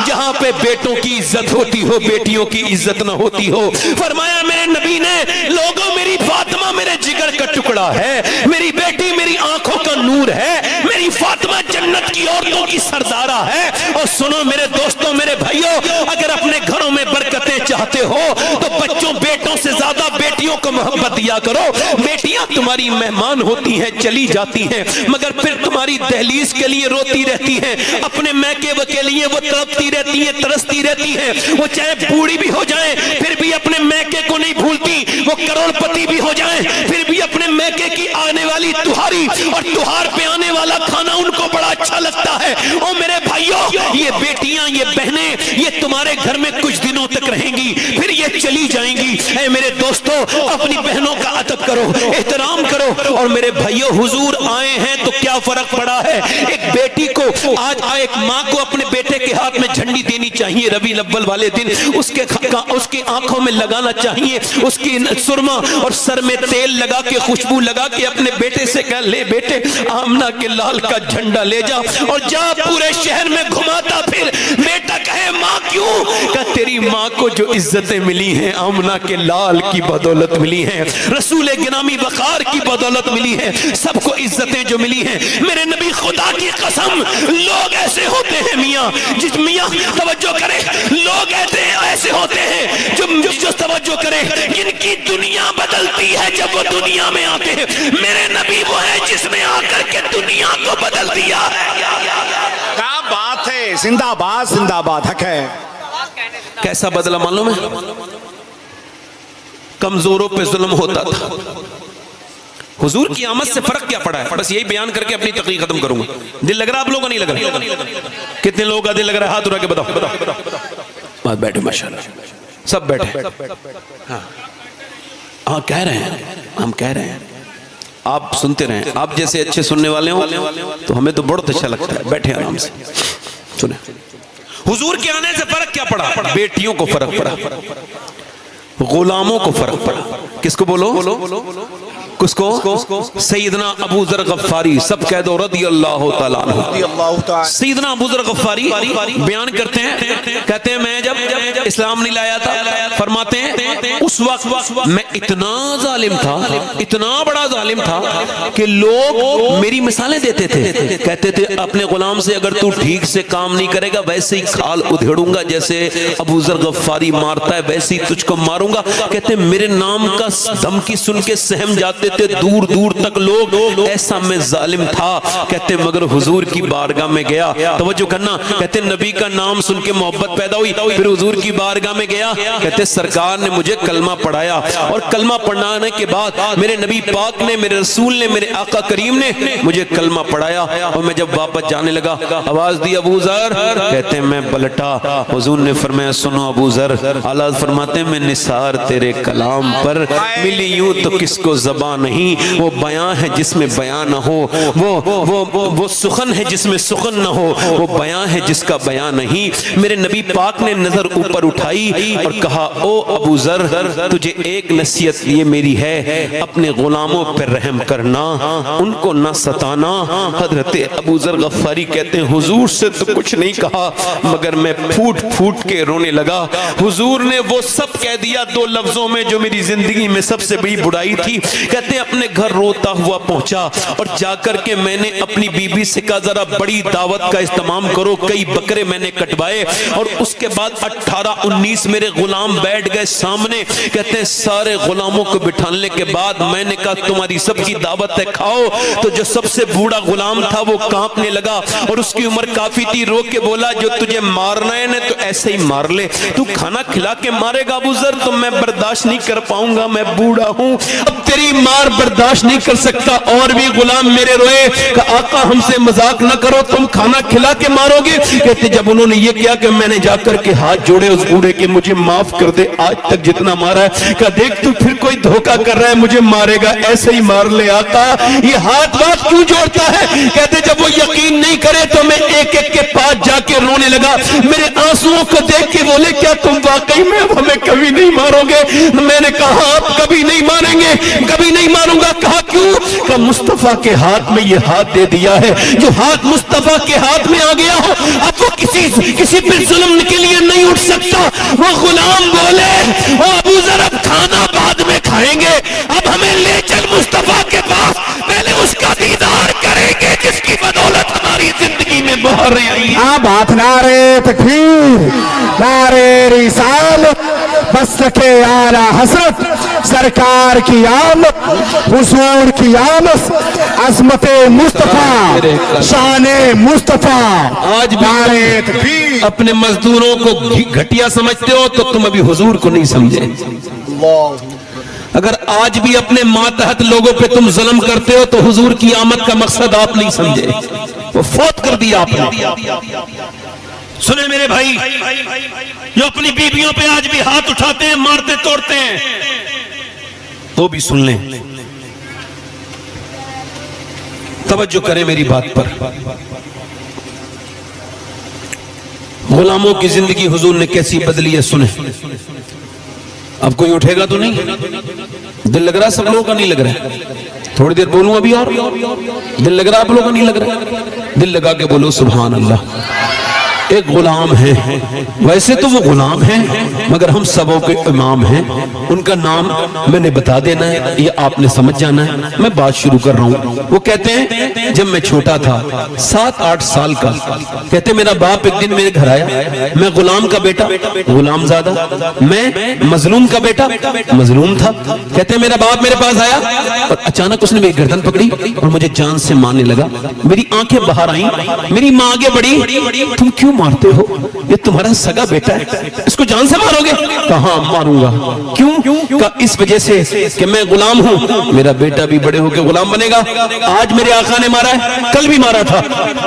جہاں پہ بیٹوں کی عزت ہوتی ہو، بیٹیوں کی عزت نہ ہوتی ہو۔ فرمایا میرے نبی نے، لوگوں میری فاطمہ میرے جگر کا ٹکڑا ہے، میری بیٹی میری آنکھوں کا نور ہے، میری فاطمہ جنت کی عورتوں کی سردارہ ہے۔ اور سنو میرے دوستوں، میرے بھائیوں، اگر اپنے گھروں میں برکتیں چاہتے ہو تو بچوں بیٹوں سے زیادہ بیٹیوں کو محبت دیا کرو۔ بیٹیاں تمہاری مہمان ہوتی ہیں، چلی جاتی ہیں، مگر پھر تمہاری دہلیز کے لیے روتی رہتی ہیں، اپنے میکے کے لیے وہ تڑپتی رہتی ہیں، ترستی رہتی ہیں۔ وہ چاہے بوڑھی بھی ہو جائیں پھر بھی اپنے میکے کو نہیں بھولتی، وہ کروڑ پتی بھی ہو جائیں پھر بھی اپنے میکے کی آنے والی تہاری اور تہار پہ آنے والا کھانا ان کو بڑا اچھا لگتا ہے۔ او میرے بھائیوں، یہ بیٹیاں، یہ بہنیں، یہ تمہارے گھر میں کچھ دنوں تک رہیں گی، پھر یہ چلی جائیں گی۔ اے میرے دوستو، اپنی بہنوں کا ادب کرو، احترام کرو۔ اور میرے بھائیوں، حضور آئے ہیں تو کیا فرق پڑا ہے؟ ایک بیٹی کو آج ایک ماں کو اپنے بیٹے کے ہاتھ میں جھنڈی دینی چاہیے ربیع الاول والے دن، اس کے آنکھوں میں لگانا چاہیے، اس کی سرما اور سر میں تیل لگا کے خوشبو لگا کے اپنے بیٹے سے کہا لے بیٹے آمنہ کے لال کا جھنڈا لے جا اور جا پورے شہر میں گھماتا پھر۔ بیٹا کہے ماں کیوں؟ کہ تیری ماں کو جو عزتیں ملی ہیں آمنہ کے لال کی بدولت ملی ہیں، رسول گرامی وقار کی بدولت ملی ہے، سب کو عزتیں جو ملی ہیں۔ میرے نبی خدا کی قسم، لوگ ایسے ہوتے ہیں میاں، جس میاں توجہ کرے، لوگ ایسے ہوتے ہیں جو توجہ کرے، جن کی دنیا بدلتی ہے جب وہ دنیا میں آتے ہیں۔ میرے نبی وہ ہے جس نے آ کر کے دنیا کو بدل دیا ہے۔ کیا بات ہے، زندہ باد زندہ باد، حق ہے۔ کیسا بدلا معلوم ہے؟ کمزوروں پہ ظلم ہوتا تھا۔ حضور کی آمد سے فرق کیا پڑا ہے؟ بس یہی بیان کر کے اپنی تقریر ختم کروں گا۔ دل لگ رہا آپ لوگوں کا؟ نہیں لگ رہا؟ کتنے لوگوں کا دل لگ رہا ہے؟ ہاتھ اٹھا کے بتاؤ۔ بات بیٹھے، ماشاءاللہ سب بیٹھے۔ ہاں کہہ رہے ہیں، ہم کہہ رہے ہیں، آپ سنتے رہیں۔ آپ جیسے اچھے سننے والے ہوں تو ہمیں تو بہت اچھا لگتا ہے۔ بیٹھے آرام سے سنیں۔ حضور کے آنے سے فرق کیا پڑا؟ بیٹیوں کو فرق پڑا، غلاموں کو فرق پڑا۔ کس کو بولو؟ کس کو؟ سیدنا ابو ذر غفاری، سب کہہ دو رضی اللہ تعالیٰ عنہ۔ سیدنا ابو ذر غفاری بیان کرتے ہیں، کہتے ہیں میں جب اسلام نہیں لایا تھا، فرماتے ہیں اس وقت میں اتنا ظالم تھا، اتنا بڑا ظالم تھا کہ لوگ میری مثالیں دیتے تھے، کہتے تھے اپنے غلام سے اگر تو ٹھیک سے کام نہیں کرے گا ویسے ہی کھال ادھیڑوں گا، جیسے ابو ذر غفاری مارتا ہے ویسے ہی تجھ کو ماروں گا۔ کہتے ہیں میرے نام کا دھمکی سن کے سہم جاتے تھے دور دور تک لوگ، ایسا میں ظالم تھا۔ کہتے مگر حضور کی بارگاہ میں گیا، توجہ کرنا، کہتے نبی کا نام سن کے محبت پیدا ہوئی، پھر حضور کی بارگاہ میں گیا، کہتے سرکار نے مجھے کلمہ پڑھایا، اور کلمہ پڑھانے کے بعد میرے نبی پاک نے، میرے رسول نے، میرے آقا کریم نے مجھے کلمہ پڑھایا، اور میں جب واپس جانے لگا آواز دی ابو ذر، کہتے ہیں میں پلٹا، حضور نے فرمایا سنو ابو ذر، اعلیٰ فرماتے ہیں میں نثار تیرے کلام پر ملی یوں تو کس کو زبان نہیں، وہ بیان ہے جس میں بیان نہ ہو، وہ سخن ہے جس میں سخن نہ ہو، وہ بیان ہے جس کا بیان نہیں۔ میرے نبی پاک نے نظر اوپر اٹھائی اور کہا او ابو ذر، تجھے ایک نصیحت یہ میری ہے، اپنے غلاموں پر رحم کرنا، ان کو نہ ستانا۔ حضرت ابو ذر غفاری کہتے ہیں حضور سے تو کچھ نہیں کہا مگر میں پھوٹ پھوٹ کے رونے لگا۔ حضور نے وہ سب کہہ دیا دو لفظوں میں جو میری زندگی میں سب سے بڑی برائی تھی۔ کہتے ہیں اپنے گھر روتا ہوا پہنچا، اور جا کر کے میں نے اپنی بی بی سے کہا ذرا بڑی دعوت کا اہتمام کرو، کئی بکرے میں نے کٹوائے، اور اس کے بعد 18-19 میرے غلام بیٹھ گئے سامنے. کہتے ہیں سارے غلاموں کو بٹھانے کے بعد میں نے کہا تمہاری سب کی دعوت ہے کھاؤ. تو جو سب سے بوڑھا غلام تھا وہ کانپنے لگا اور اس کی عمر کافی تھی. رو کے بولا جو تجھے مارنا ہے نا تو ایسے ہی مار لے, تو کھانا کھلا کے مارے گا ابو ذر تو میں برداشت نہیں کر پاؤں گا, میں بوڑھا ہوں, اب تیری مار برداشت نہیں کر سکتا. اور بھی غلام میرے روئے کہ آقا ہم سے مذاق نہ کرو, تم کھانا کھلا کے مارو گے. کہتے جب انہوں نے یہ کیا کہ میں نے جا کر کے ہاتھ جوڑے اس بوڑھے کے, مجھے معاف کر دے, آج تک جتنا مارا ہے. کہ دیکھ تو پھر کوئی دھوکہ کر رہا ہے, مجھے مارے گا, ایسے ہی مار لے آقا, یہ ہاتھ بات کیوں جوڑتا ہے. کہتے جب وہ یقین نہیں کرے تو میں ایک ایک کے پاس جا کے رونے لگا. میرے آنسوؤں کو دیکھ کے بولے کیا تم واقعی میں اب ہمیں کبھی نہیں مارو گے. میں نے کہا آپ کبھی نہیں ماریں گے, کبھی نہیں ماروں گا. کہا کیوں؟ کہ مصطفیٰ کے ہاتھ میں یہ ہاتھ دے دیا ہے, جو ہاتھ مصطفیٰ کے ہاتھ میں آ گیا ہو اب وہ کسی پر ظلم کے لیے نہیں اٹھ سکتا. وہ غلام بولے او ابو ذر اب کھانا بعد میں کھائیں گے, اب ہمیں لے چل مصطفیٰ کے پاس, پہلے اس کا دیدار کریں گے جس کی بدولت ہماری زندگی میں بہر آئی. آپ ہاتھ نعرے تکبیر, نعرے رسالت, بس کے اعلی حضرت سرکار کی آمد, حضور کی آمد, عظمت مصطفیٰ, شان مصطفیٰ. آج بھی اپنے مزدوروں کو گھٹیا سمجھتے ہو تو تم ابھی حضور کو نہیں سمجھے. اگر آج بھی اپنے ماتحت لوگوں پہ تم ظلم کرتے ہو تو حضور کی آمد کا مقصد آپ نہیں سمجھے, وہ فوت کر دیا آپ نے. سنیں میرے بھائی, جو اپنی بیویوں پہ آج بھی ہاتھ اٹھاتے ہیں, مارتے توڑتے ہیں, تو بھی سن لیں, توجہ کریں میری بات پر. غلاموں کی زندگی حضور نے کیسی بدلی ہے سنیں. اب کوئی اٹھے گا تو نہیں, دل لگ رہا سب لوگوں کا نہیں لگ رہا, تھوڑی دیر بولوں ابھی اور, دل لگ رہا آپ لوگوں کا نہیں لگ رہا, دل لگا کے بولو سبحان اللہ. ایک غلام ہے, ویسے تو وہ غلام ہیں مگر ہم سبوں کے امام ہیں, ان کا نام میں نے بتا دینا ہے, یہ آپ نے سمجھ جانا ہے. میں بات شروع کر رہا ہوں. وہ کہتے ہیں جب میں چھوٹا تھا 7-8 سال کا, کہتے میرا باپ ایک دن میرے گھر آیا, میں غلام کا بیٹا, غلام زادہ, میں مظلوم کا بیٹا, مظلوم تھا. کہتے میرا باپ میرے پاس آیا اور اچانک اس نے میری گردن پکڑی اور مجھے جان سے مارنے لگا. میری آنکھیں باہر آئیں, میری ماں آگے بڑھی, تم کیوں مارتے ہو, یہ تمہارا سگا بیٹا ہے, اس کو جان سے مارو گے. کہاں ماروں گا, کیوں؟ کہا اس وجہ سے کہ میں غلام ہوں, میرا بیٹا بھی بڑے ہو کے غلام بنے گا. آج میرے آقا نے مارا ہے, کل بھی مارا تھا,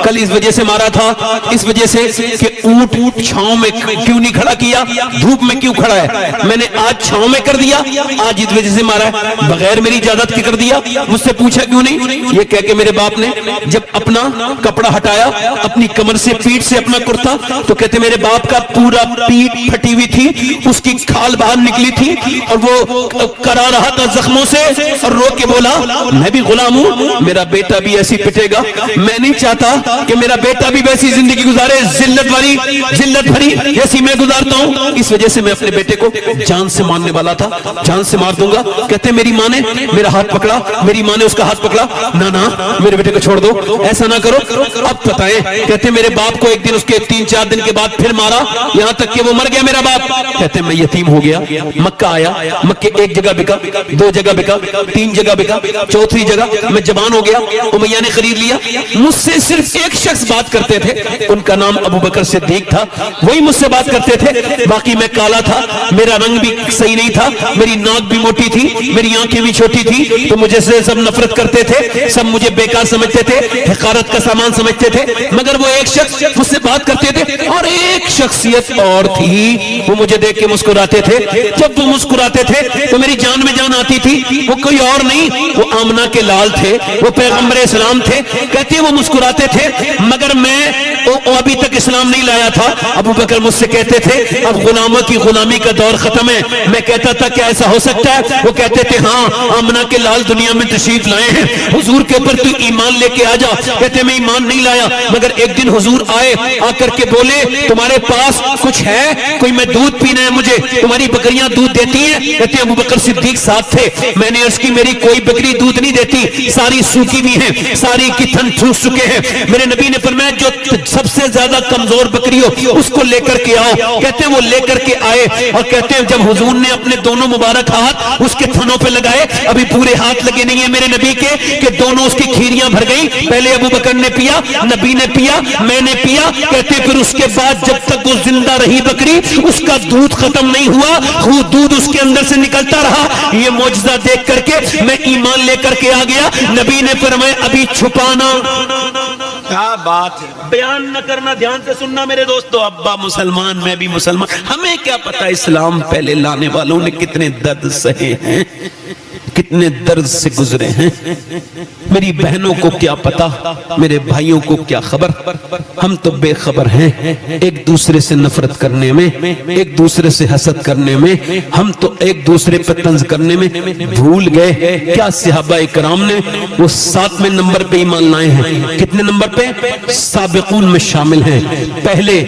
کل اس وجہ سے مارا تھا, اس وجہ سے کہ اونٹ چھاؤں میں کیوں نہیں کھڑا کیا, دھوپ میں کیوں کھڑا ہے, میں نے آج چھاؤں میں کر دیا, آج اس وجہ سے مارا ہے, بغیر میری اجازت کے کر دیا, مجھ سے پوچھا کیوں نہیں. یہ کہہ کے میرے باپ نے جب اپنا کپڑا ہٹایا, اپنی کمر سے پیٹ سے اپنا کرتا, تو کہتے میرے باپ کا پورا پیٹ پھٹی ہوئی تھی, اس کی کھال باہر نکلی تھی اور وہ کرا رہا تھا زخموں سے, اور رو کے بولا میں بھی غلام ہوں, میرا بیٹا بھی ایسی پٹے گا, میں نہیں چاہتا کہ میرا بیٹا بھی ویسی زندگی گزارے, ذلت بھری جیسی میں گزارتا ہوں. اس وجہ سے میں اپنے بیٹے کو جان سے مارنے والا تھا, جان سے مار دوں گا. کہتے میری ماں نے میرا ہاتھ پکڑا, میری ماں نے اس کا ہاتھ پکڑا, نہ میرے بیٹے کو چھوڑ دو, ایسا نہ کرو. اب بتائیں, کہتے میرے باپ کو ایک دن اس کے 3-4 دن کے بعد پھر مارا, یہاں تک کہ وہ مر گیا میرا باپ. کہتے میں یتیم ہو گیا, مکہ آیا, مکہ ایک جگہ بکا, 2 جگہ بکا, 3 جگہ بکا, 4تھی جگہ میں جوان ہو گیا, امیہ نے خرید لیا. مجھ سے صرف ایک شخص بات کرتے تھے, ان کا نام ابو بکر صدیق تھا, وہی مجھ سے بات کرتے تھے. باقی میں کالا تھا, میرا رنگ بھی صحیح نہیں تھا, میری ناک بھی موٹی تھی, میری آنکھیں بھی چھوٹی تھی, تو مجھے سے سب نفرت کرتے تھے, سب مجھے بیکار سمجھتے تھے, حقارت کا سامان سمجھتے تھے. مگر وہ ایک شخص مجھ سے بات کرتے تھے, اور ایک شخصیت اور تھی, وہ مجھے دیکھ کے مسکراتے تھے. جب وہ مسکراتے تھے تو میری جان میں جان آتی تھی. وہ کوئی اور نہیں, وہ آمنہ کے لال تھے, وہ پیغمبر اسلام تھے. کہتے وہ مسکراتے تھے, مگر میں ابھی تک اسلام نہیں لایا تھا. ابو بکر مجھ سے کہتے تھے اب غلاموں کی غلامی کا دور ختم ہے. میں کہتا تھا کہ ایسا ہو سکتا ہے؟ وہ کہتے تھے ہاں, آمنہ کے لال دنیا میں تشریف لائے ہیں, حضور کے اوپر تو ایمان لے کے آ جا. کہتے میں ایمان نہیں لایا, مگر ایک دن حضور آئے, آ کر کے بولے تمہارے پاس کچھ ہے, کوئی میں دودھ پینا ہے مجھے, تمہاری بکریاں دودھ دیتی ہیں؟ کہتے ہیں ابو بکر صدیق ساتھ تھے, میں نے عرض کی میری کوئی بکری دودھ نہیں دیتی, ساری سوکھی بھی ہیں, ساری کی تھن ٹھوس چکے ہیں. میرے نبی نے فرمایا جو سب سے زیادہ کمزور بکری ہو اس کو لے کر کے آؤ. کہتے ہیں وہ لے کر کے آئے اور کہتے ہیں جب حضور نے اپنے دونوں مبارک ہاتھ اس کے تھنوں پہ لگائے, ابھی پورے ہاتھ لگے نہیں ہیں میرے نبی کے کہ دونوں اس کی کھیریاں بھر گئی. پہلے ابو بکر نے پیا, نبی نے پیا, میں نے پیا. کہتے پھر اس کے بعد جب تک وہ زندہ رہی بکری اس کا دودھ ختم نہیں ہوا, وہ دودھ اس کے اندر سے نکلتا رہا. یہ معجزہ دیکھ کر کے میں ایمان لے کر کے آ گیا. نبی نے فرمایا ابھی چھپانا, کیا بات ہے, بیان نہ کرنا, دھیان سے سننا میرے دوستو. ابا مسلمان, میں بھی مسلمان, ہمیں کیا پتا اسلام پہلے لانے والوں نے کتنے درد سہے ہیں, کتنے درد سے گزرے ہیں. میری بہنوں کو کیا پتا, میرے بھائیوں کو کیا خبر. ہم تو بے خبر ہیں ایک دوسرے سے نفرت کرنے میں, ایک دوسرے سے حسد کرنے میں, ہم تو ایک دوسرے پہ طنز کرنے میں بھول گئے کیا صحابہ کرام نے وہ 7ویں نمبر پہ ایمان لائے ہیں. کتنے نمبر پہ؟ سابقون میں شامل ہیں, پہلے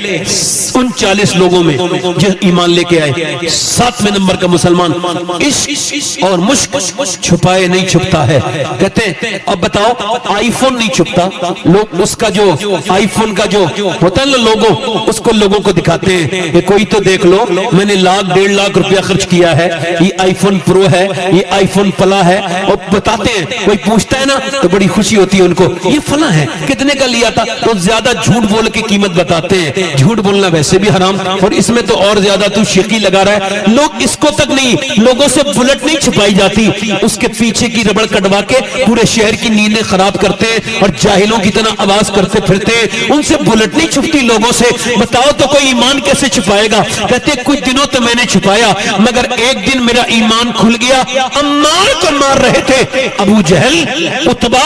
39 لوگوں میں جو ایمان لے کے آئے. 7ویں نمبر کا مسلمان. عشق اور مشق چھپائے نہیں چھپتا ہے. کہتے ہیں اب بتاؤ آئی فون نہیں چھپتا, لوگ اس کا جو آئی فون کا جو ہوتا ہے نا لوگو, اس کو لوگوں کو دکھاتے ہیں کہ کوئی تو دیکھ لو میں نے 1,00,000 1,50,000 روپیہ خرچ کیا ہے, یہ آئی فون پرو ہے, یہ آئی فون پلا ہے, اور بتاتے ہیں. کوئی پوچھتا ہے نا تو بڑی خوشی ہوتی ہے ان کو, یہ فلاں ہے, کتنے کا لیا تھا, تو زیادہ جھوٹ بول کے قیمت بتاتے ہیں. جھوٹ بولنا ویسے بھی حرام, اور اس میں تو اور زیادہ تو شیخی لگا رہا ہے. لوگ اس کو تک نہیں, لوگوں سے بلٹ نہیں چھپائی جاتی, اس کے پیچھے کی ربڑ کٹوا کے پورے شہر کی نیندیں خراب کرتے ہیں اور جاہلوں کی طرح آواز کرتے پھرتے ہیں. ان سے بلٹ نہیں چھپتی لوگوں سے. بتاؤ تو کوئی ایمان کیسے چھپائے گا؟ کہتے کچھ دنوں تو میں نے چھپایا, مگر ایک دن میرا ایمان کھل گیا. عمار کو مار رہے تھے ابو جہل, عتبہ,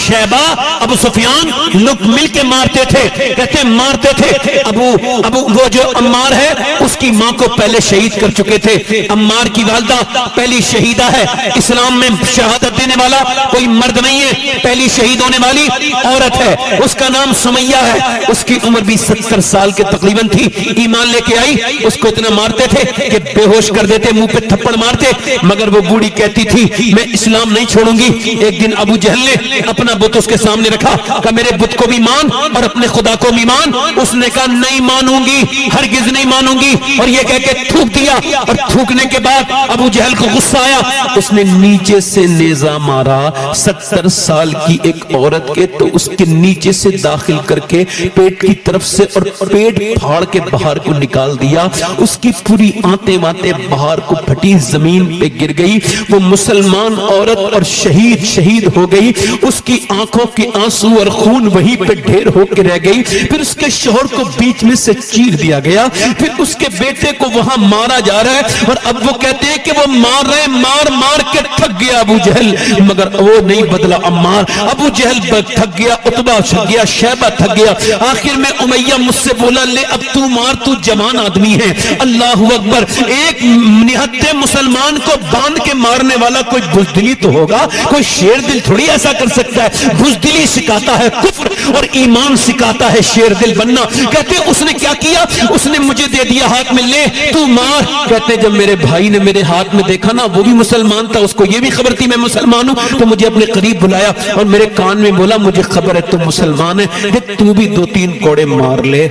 شیبہ, ابو سفیان, لوگ مل کے مارتے تھے. کہتے مارتے تھے. ابو وہ جو عمار ہے اس کی ماں کو پہلے شہید کر چکے تھے. عمار کی والدہ پہلی شہیدہ ہے. اسلام میں شہادت دینے والا کوئی مرد نہیں ہے, پہلی شہید ہونے والی عورت ہے, اس کا نام سمیہ ہے. اس کی عمر بھی 70 سال کے تقریباً تھی. ایمان لے کے آئی, اس کو اتنا مارتے تھے کہ بے ہوش کر دیتے, منہ پہ تھپڑ مارتے, مگر وہ بوڑھی کہتی تھی میں اسلام نہیں چھوڑوں گی. ایک دن ابو جہل نے اپنا بت اس کے سامنے رکھا, کہا میرے بت کو بھی مان اور اپنے خدا کو بھی مان. اس نے کہا نہیں مانوں گی, ہرگز نہیں مانوں گی, اور یہ کہہ کے تھوک دیا. اور تھوکنے کے بعد ابو جہل کو غصہ آیا, اس نے نیچے سے نیزہ مارا. 70 سال کی ایک عورت کے تو اس کے نیچے سے داخل کر کے پیٹ کی طرف سے اور پیٹ پھاڑ کے باہر کو نکال دیا. اس کی پوری آنتیں وانتیں باہر کو پھٹی, زمین پہ گر گئی. وہ مسلمان عورت اور شہید ہو گئی. اس کی آنکھوں کے آنسو اور خون وہیں پہ ڈھیر ہو کے رہ گئی. پھر اس کے شوہر کو بیچ میں سے چیر دیا گیا. پھر اس کے بیٹے کو وہاں مارا جا رہا ہے, اور اب وہ کہتے ہیں کہ وہ مار رہے, مار کے تھک گیا ابو جہل, مگر وہ نہیں بدلا عمار. ابو جہل تھک گیا, عتبہ تھک گیا, شیبہ تھک گیا. آخر میں امیہ مجھ سے بولا لے اب تو مار, تو جوان آدمی ہے. اللہ اکبر. ایک نہتے مسلمان کو باندھ کے مارنے والا کوئی بزدلی تو ہوگا, کوئی شیر دل تھوڑی ایسا کر سکتا ہے. بزدلی سکھاتا ہے کفر, اور ایمان سکھاتا ہے شیر دل بننا. کہتے اس نے کیا کیا, اس نے مجھے دے دیا ہاتھ میں, لے تو مار. کہتے جب میرے بھائی نے میرے ہاتھ میں دیکھا نا, وہ بھی مسلمان تھا, اس کو یہ بھی خبر تھی میں مسلمان ہوں, تو مجھے اپنے قریب بلایا اور میرے کان میں بولا مجھے خبر ہے تو مسلمان ہے, تو بھی 2-3 کوڑے مار لے.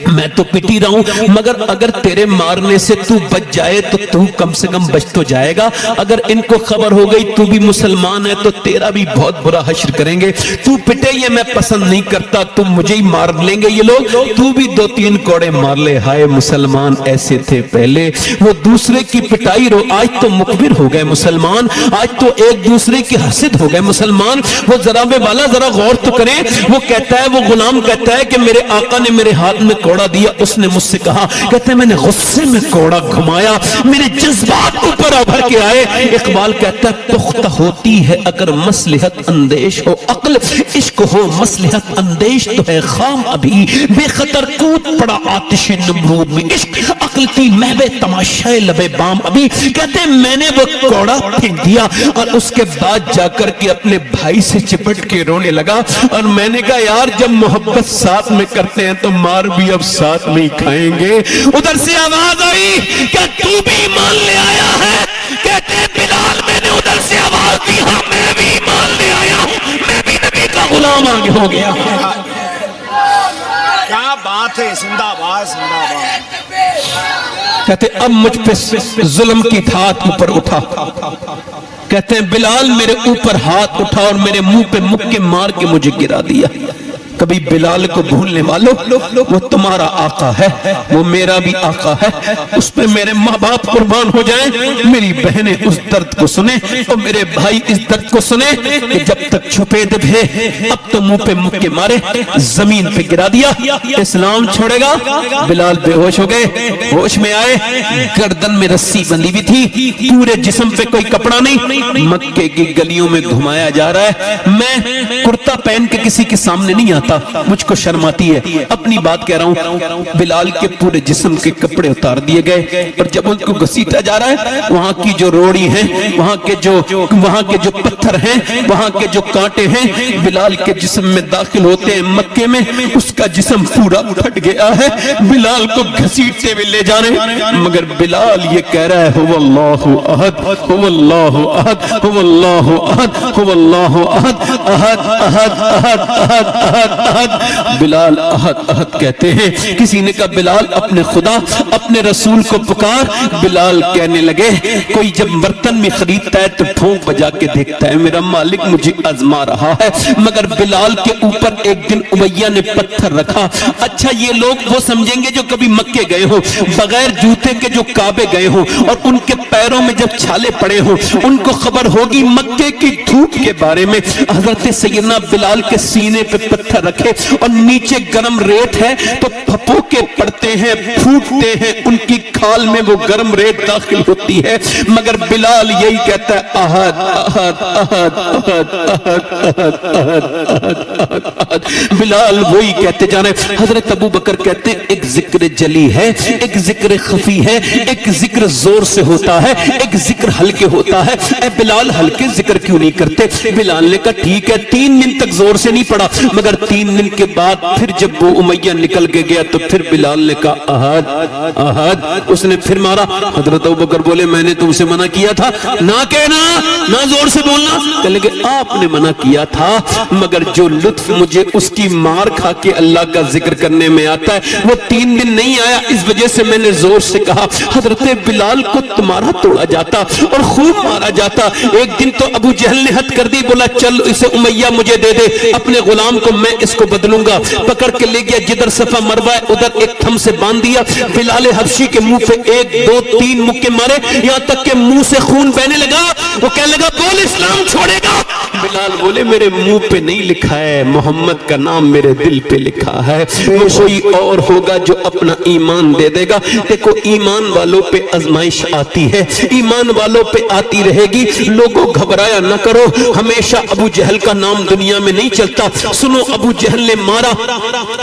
میں تو پٹی رہا ہوں, مگر اگر تیرے مارنے سے تو بچ جائے تو تو کم سے کم بچ تو جائے گا. اگر ان کو خبر ہو گئی تو بھی مسلمان ہے تو تیرا بھی بہت برا حشر کریں گے. تو پٹے یہ میں پسند نہیں کرتا, تم مجھے ہی مار لیں گے یہ لوگ, تو بھی 2-3 کوڑے مار لے. ہائے مسلمان ایسے تھے پہلے, وہ دوسرے کی پٹائی رو, آج تو مقبر ہو گئے مسلمان, آج تو ایک دوسرے کی حسد ہو گئے مسلمان. وہ ذرا بے والا ذرا غور تو کریں, وہ کہتا ہے, وہ غلام کہتا ہے کہ میرے آقا نے میرے ہاتھ میں کوڑا کوڑا دیا, اس نے مجھ سے کہا, کہتے میں نے غصے میں کوڑا گھمایا, میرے جذبات اوپر ابھر کے آئے. اقبال کہتا ہے پختہ ہوتی ہے اگر مصلحت اندیش ہو عقل, عشق ہو مصلحت اندیش تو ہے خام ابھی, بے خطر کود پڑا آتش نمرود میں عشق, عقل کی محبے تماشائے لبے بام ابھی. کہتے ہیں میں نے وہ کوڑا پھینک دیا اور اس کے بعد جا کر کے اپنے بھائی سے چپٹ کے رونے لگا, اور میں نے کہا یار جب محبت ساتھ میں کرتے ہیں تو مار بھی اب ساتھ میں ہی کھائیں گے. ادھر سے آواز آئی کہ تو بھی ایمان لے آیا ہے؟ کہتے ہیں بلال میں نے ادھر سے آواز دی, ہاں میں بھی ایمان لے آیا ہوں, میں بھی نبی کا غلام آگے ہو گیا. کیا بات ہے, زندہ باد زندہ باد. کہتے اب مجھ پہ ظلم کی دھات اوپر اٹھا. کہتے ہیں بلال میرے اوپر ہاتھ اٹھا اور میرے منہ پہ مکے مار کے مجھے گرا دیا. کبھی بلال کو بھولنے والوں, وہ تمہارا آقا ہے, وہ میرا بھی آقا ہے, اس پہ میرے ماں باپ قربان ہو جائیں, میری بہنیں اس درد کو سنیں اور میرے بھائی اس درد کو سنیں کہ جب تک چھپے تھے اب تو منہ پہ مکے مارے, زمین پہ گرا دیا, اسلام چھوڑے گا. بلال بے ہوش ہو گئے, ہوش میں آئے, گردن میں رسی بندھی ہوئی تھی, پورے جسم پہ کوئی کپڑا نہیں, مکے کی گلیوں میں گھمایا جا رہا ہے. میں کرتا پہن کے کسی کے سامنے نہیں آتا, مجھ کو شرم آتی ہے, اپنی بات کہہ رہا ہوں. بلال کے پورے جسم کے کپڑے اتار دیے گئے اور جب ان کو گھسیٹا جا رہا ہے, وہاں کی جو روڑی ہیں, وہاں کے جو پتھر ہیں, وہاں کے جو کانٹے ہیں, بلال کے جسم میں داخل ہوتے ہیں. مکے میں اس کا جسم پورا پھٹ گیا ہے, بلال کو گھسیٹتے ہوئے لے جا رہے ہیں, مگر بلال یہ کہہ رہا ہے هو اللہ احد, هو اللہ احد, هو اللہ احد, هو اللہ احد, احد احد احد احد احد احد. بلال احد احد کہتے ہیں. کسی نے کہا بلال اپنے خدا اپنے رسول کو پکار. بلال کہنے لگے کوئی جب برتن میں خریدتا ہے تو پھونک بجا کے دیکھتا ہے میرا مالک مجھے آزما رہا ہے, مگر بلال کے اوپر ایک دن امیہ نے پتھر رکھا. اچھا یہ لوگ وہ سمجھیں گے جو کبھی مکے گئے ہوں, بغیر جوتے کے جو کعبے گئے ہوں اور ان کے پیروں میں جب چھالے پڑے ہوں, ان کو خبر ہوگی مکے کی دھوپ کے بارے میں. حضرت سیدنا بلال کے سینے پہ پتھر رکھے اور نیچے گرم ریت ہے تو پھپوکے پڑتے ہیں, پھوٹتے ہیں, ان کی کھال میں وہ گرم ریت داخل ہوتی ہے, مگر بلال یہی کہتا ہے احد احد احد احد احد احد احد احد. بلال وہی کہتے جا رہے ہیں. حضرت ابو بکر کہتے ہیں ایک ذکر جلی ہے, ایک ذکر خفی ہے, ایک ذکر زور سے ہوتا ہے, ایک ذکر ہلکے ہوتا ہے. اے بلال ہلکے ذکر کیوں نہیں کرتے؟ بلال نے کہا ٹھیک ہے 3 دن تک زور سے نہیں پڑا, مگر 3 دن کے بعد پھر جب وہ امیہ نکل کے گیا تو پھر بلال نے کہا احد احد, اس نے پھر مارا. حضرت ابوبکر بولے میں نے تم سے منع کیا تھا نہ کہنا, نہ زور سے بولنا. کہنے لگے آپ نے منع کیا تھا, مگر جو لطف مجھے اس کی مار کھا کے اللہ کا ذکر کرنے میں آتا ہے وہ 3 دن نہیں آیا, اس وجہ سے میں نے زور سے کہا. حضرت بلال کو تمہارا توڑا جاتا اور خوب مارا جاتا. ایک دن تو ابو جہل نے حد کر دی, بولا چل اسے امیہ مجھے دے دے, اپنے غلام کو میں اس کو بدلوں گا. پکڑ کے لے گیا, جدھر صفا مروہ ادھر ایک تھم سے باندھ دیا. بلال حبشی کے منہ پہ 1 2 3 مکے مارے, یہاں تک کہ منہ سے خون بہنے لگا. وہ کہنے لگا بول اسلام چھوڑے گا. بلال بولے میرے منہ پہ نہیں لکھا ہے, محمد کا نام میرے دل پہ لکھا ہے, وہ کوئی اور ہوگا جو اپنا ایمان دے دے گا. دیکھو ایمان والوں پہ آزمائش آتی ہے, ایمان والوں پہ آتی رہے گی. لوگوں گھبرایا نہ کرو, ہمیشہ ابو جہل کا نام دنیا میں نہیں چلتا. سنو ابو جہل نے مارا,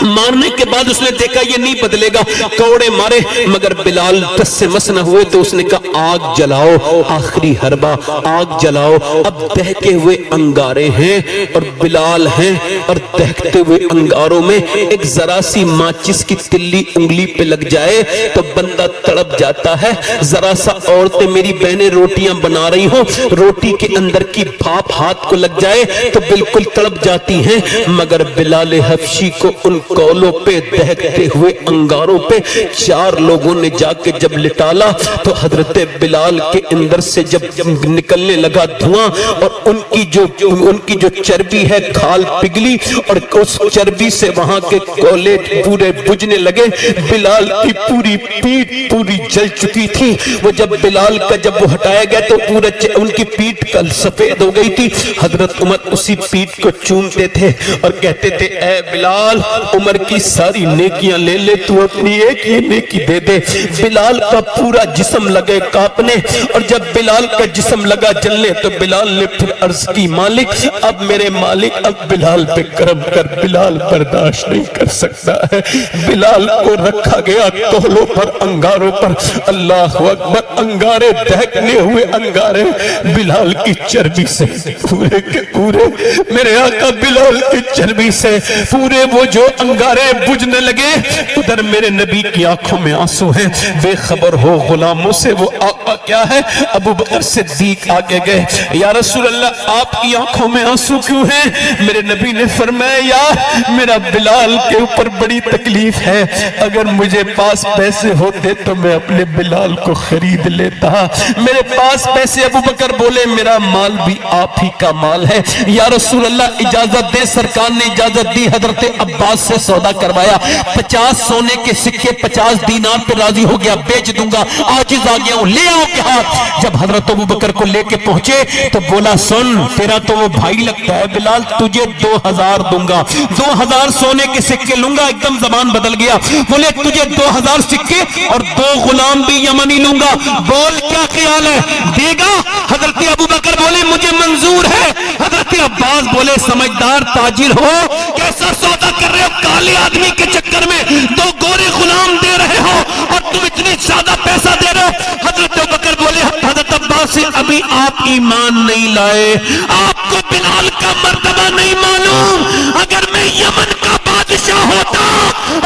مارنے کے بعد اس نے دیکھا یہ نہیں بدلے گا, کوڑے مارے, مگر بلال دس سے مس نہ ہوئے تو اس نے کہا آگ جلاؤ, آخری حربہ آگ جلاؤ. اب دہکے ہوئے انگارے ہیں اور بلال ہیں, اور دہکتے ہوئے انگاروں میں ایک ذرا سی ماچس کی تلی انگلی پہ لگ جائے تو بندہ تڑپ جاتا ہے. ذرا سا عورتیں میری بہنیں روٹیاں بنا رہی ہوں, روٹی کے اندر کی بھاپ ہاتھ کو لگ جائے تو بالکل تڑپ جاتی ہیں, مگر بلال حبشی کو ان کولوں پہ دہکتے ہوئے انگاروں پہ 4 لوگوں نے جا کے جب لٹالا تو حضرت بلال کے اندر سے جب نکلنے لگا دھواں اور ان کی جو ان کی جو چربی ہے کھال پگھلی اور اس چربی سے وہاں کے کولے پورے بجھنے لگے. بلال کی پوری پیٹ پوری جل چکی تھی. وہ جب بلال کا جب وہ ہٹایا گیا تو پورا ان کی پیٹ کل سفید ہو گئی تھی. حضرت عمر اسی پیٹ کو چومتے تھے اور کہتے تھے اے بلال عمر کی ساری نیکیاں لے لے, تو اپنی ایک ہی نیکی دے دے. بلال کا پورا جسم لگے کانپنے, اور جب بلال کا جسم لگا جلنے تو بلال نے پھر عرض کی مالک اب میرے مالک اب بلال پہ کرم کر, بلال برداشت نہیں کر سکتا ہے. بلال کو رکھا گیا کولوں پر انگاروں پر. اللہ اکبر, انگارے دہکنے ہوئے انگارے بلال کی چربی سے پورے کے پورے میرے آقا بلال کی چربی سے پورے وہ جو انگارے بجھنے لگے. ادھر میرے نبی کی آنکھوں میں آنسو ہیں, بے خبر ہو غلاموں سے وہ آقا کیا ہے. ابو بکر صدیق آگے گئے, یا رسول اللہ آپ کی آنکھوں میں آنسو کیوں ہیں؟ میرے نبی نے فرمایا یا میرا بلال کے اوپر بڑی تکلیف ہے, اگر مجھے پاس پیسے ہوتے تو میں اپنے بلال کو خرید لیتا. میرے پاس پیسے, ابو بکر بولے میرا مال بھی آپ ہی کا مال ہے. یا رسول اللہ اجازت دے. سرکار نے اجازت دی, حضرت عباس سے سودا کروایا. 50 سونے کے سکے 50 دینار پہ راضی ہو گیا, بیچ دوں گا, عاجز آ گیا ہوں, لے آؤ کے ہاتھ. جب حضرت ابو بکر کو لے کے پہنچے تو بولا سن تیرا تو وہ بھائی لگتا ہے بلال, تجھے 2000 دوں گا, 2000 سونے کے سکے لوں گا. ایک دم زبان بدل گیا, بولے تجھے 2000 سکے اور 2 غلام بھی یمنی لوں گا. بول کیا خیال ہے, دے گا؟ حضرت ابو بکر بولے مجھے منظور ہے. حضرت عباس بولے سمجھدار تاجر ہو, کیسا سودا کر رہے ہو, کالے آدمی کے چکر میں 2 گورے غلام دے رہے ہو اور تم اتنی زیادہ پیسہ دے رہے ہو. حضرت ابو بکر بولے حضرت عباس سے ابھی آپ ایمان نہیں لائے, آپ کو بلال کا مرتبہ نہیں معلوم. اگر میں یمن کا بادشاہ ہوتا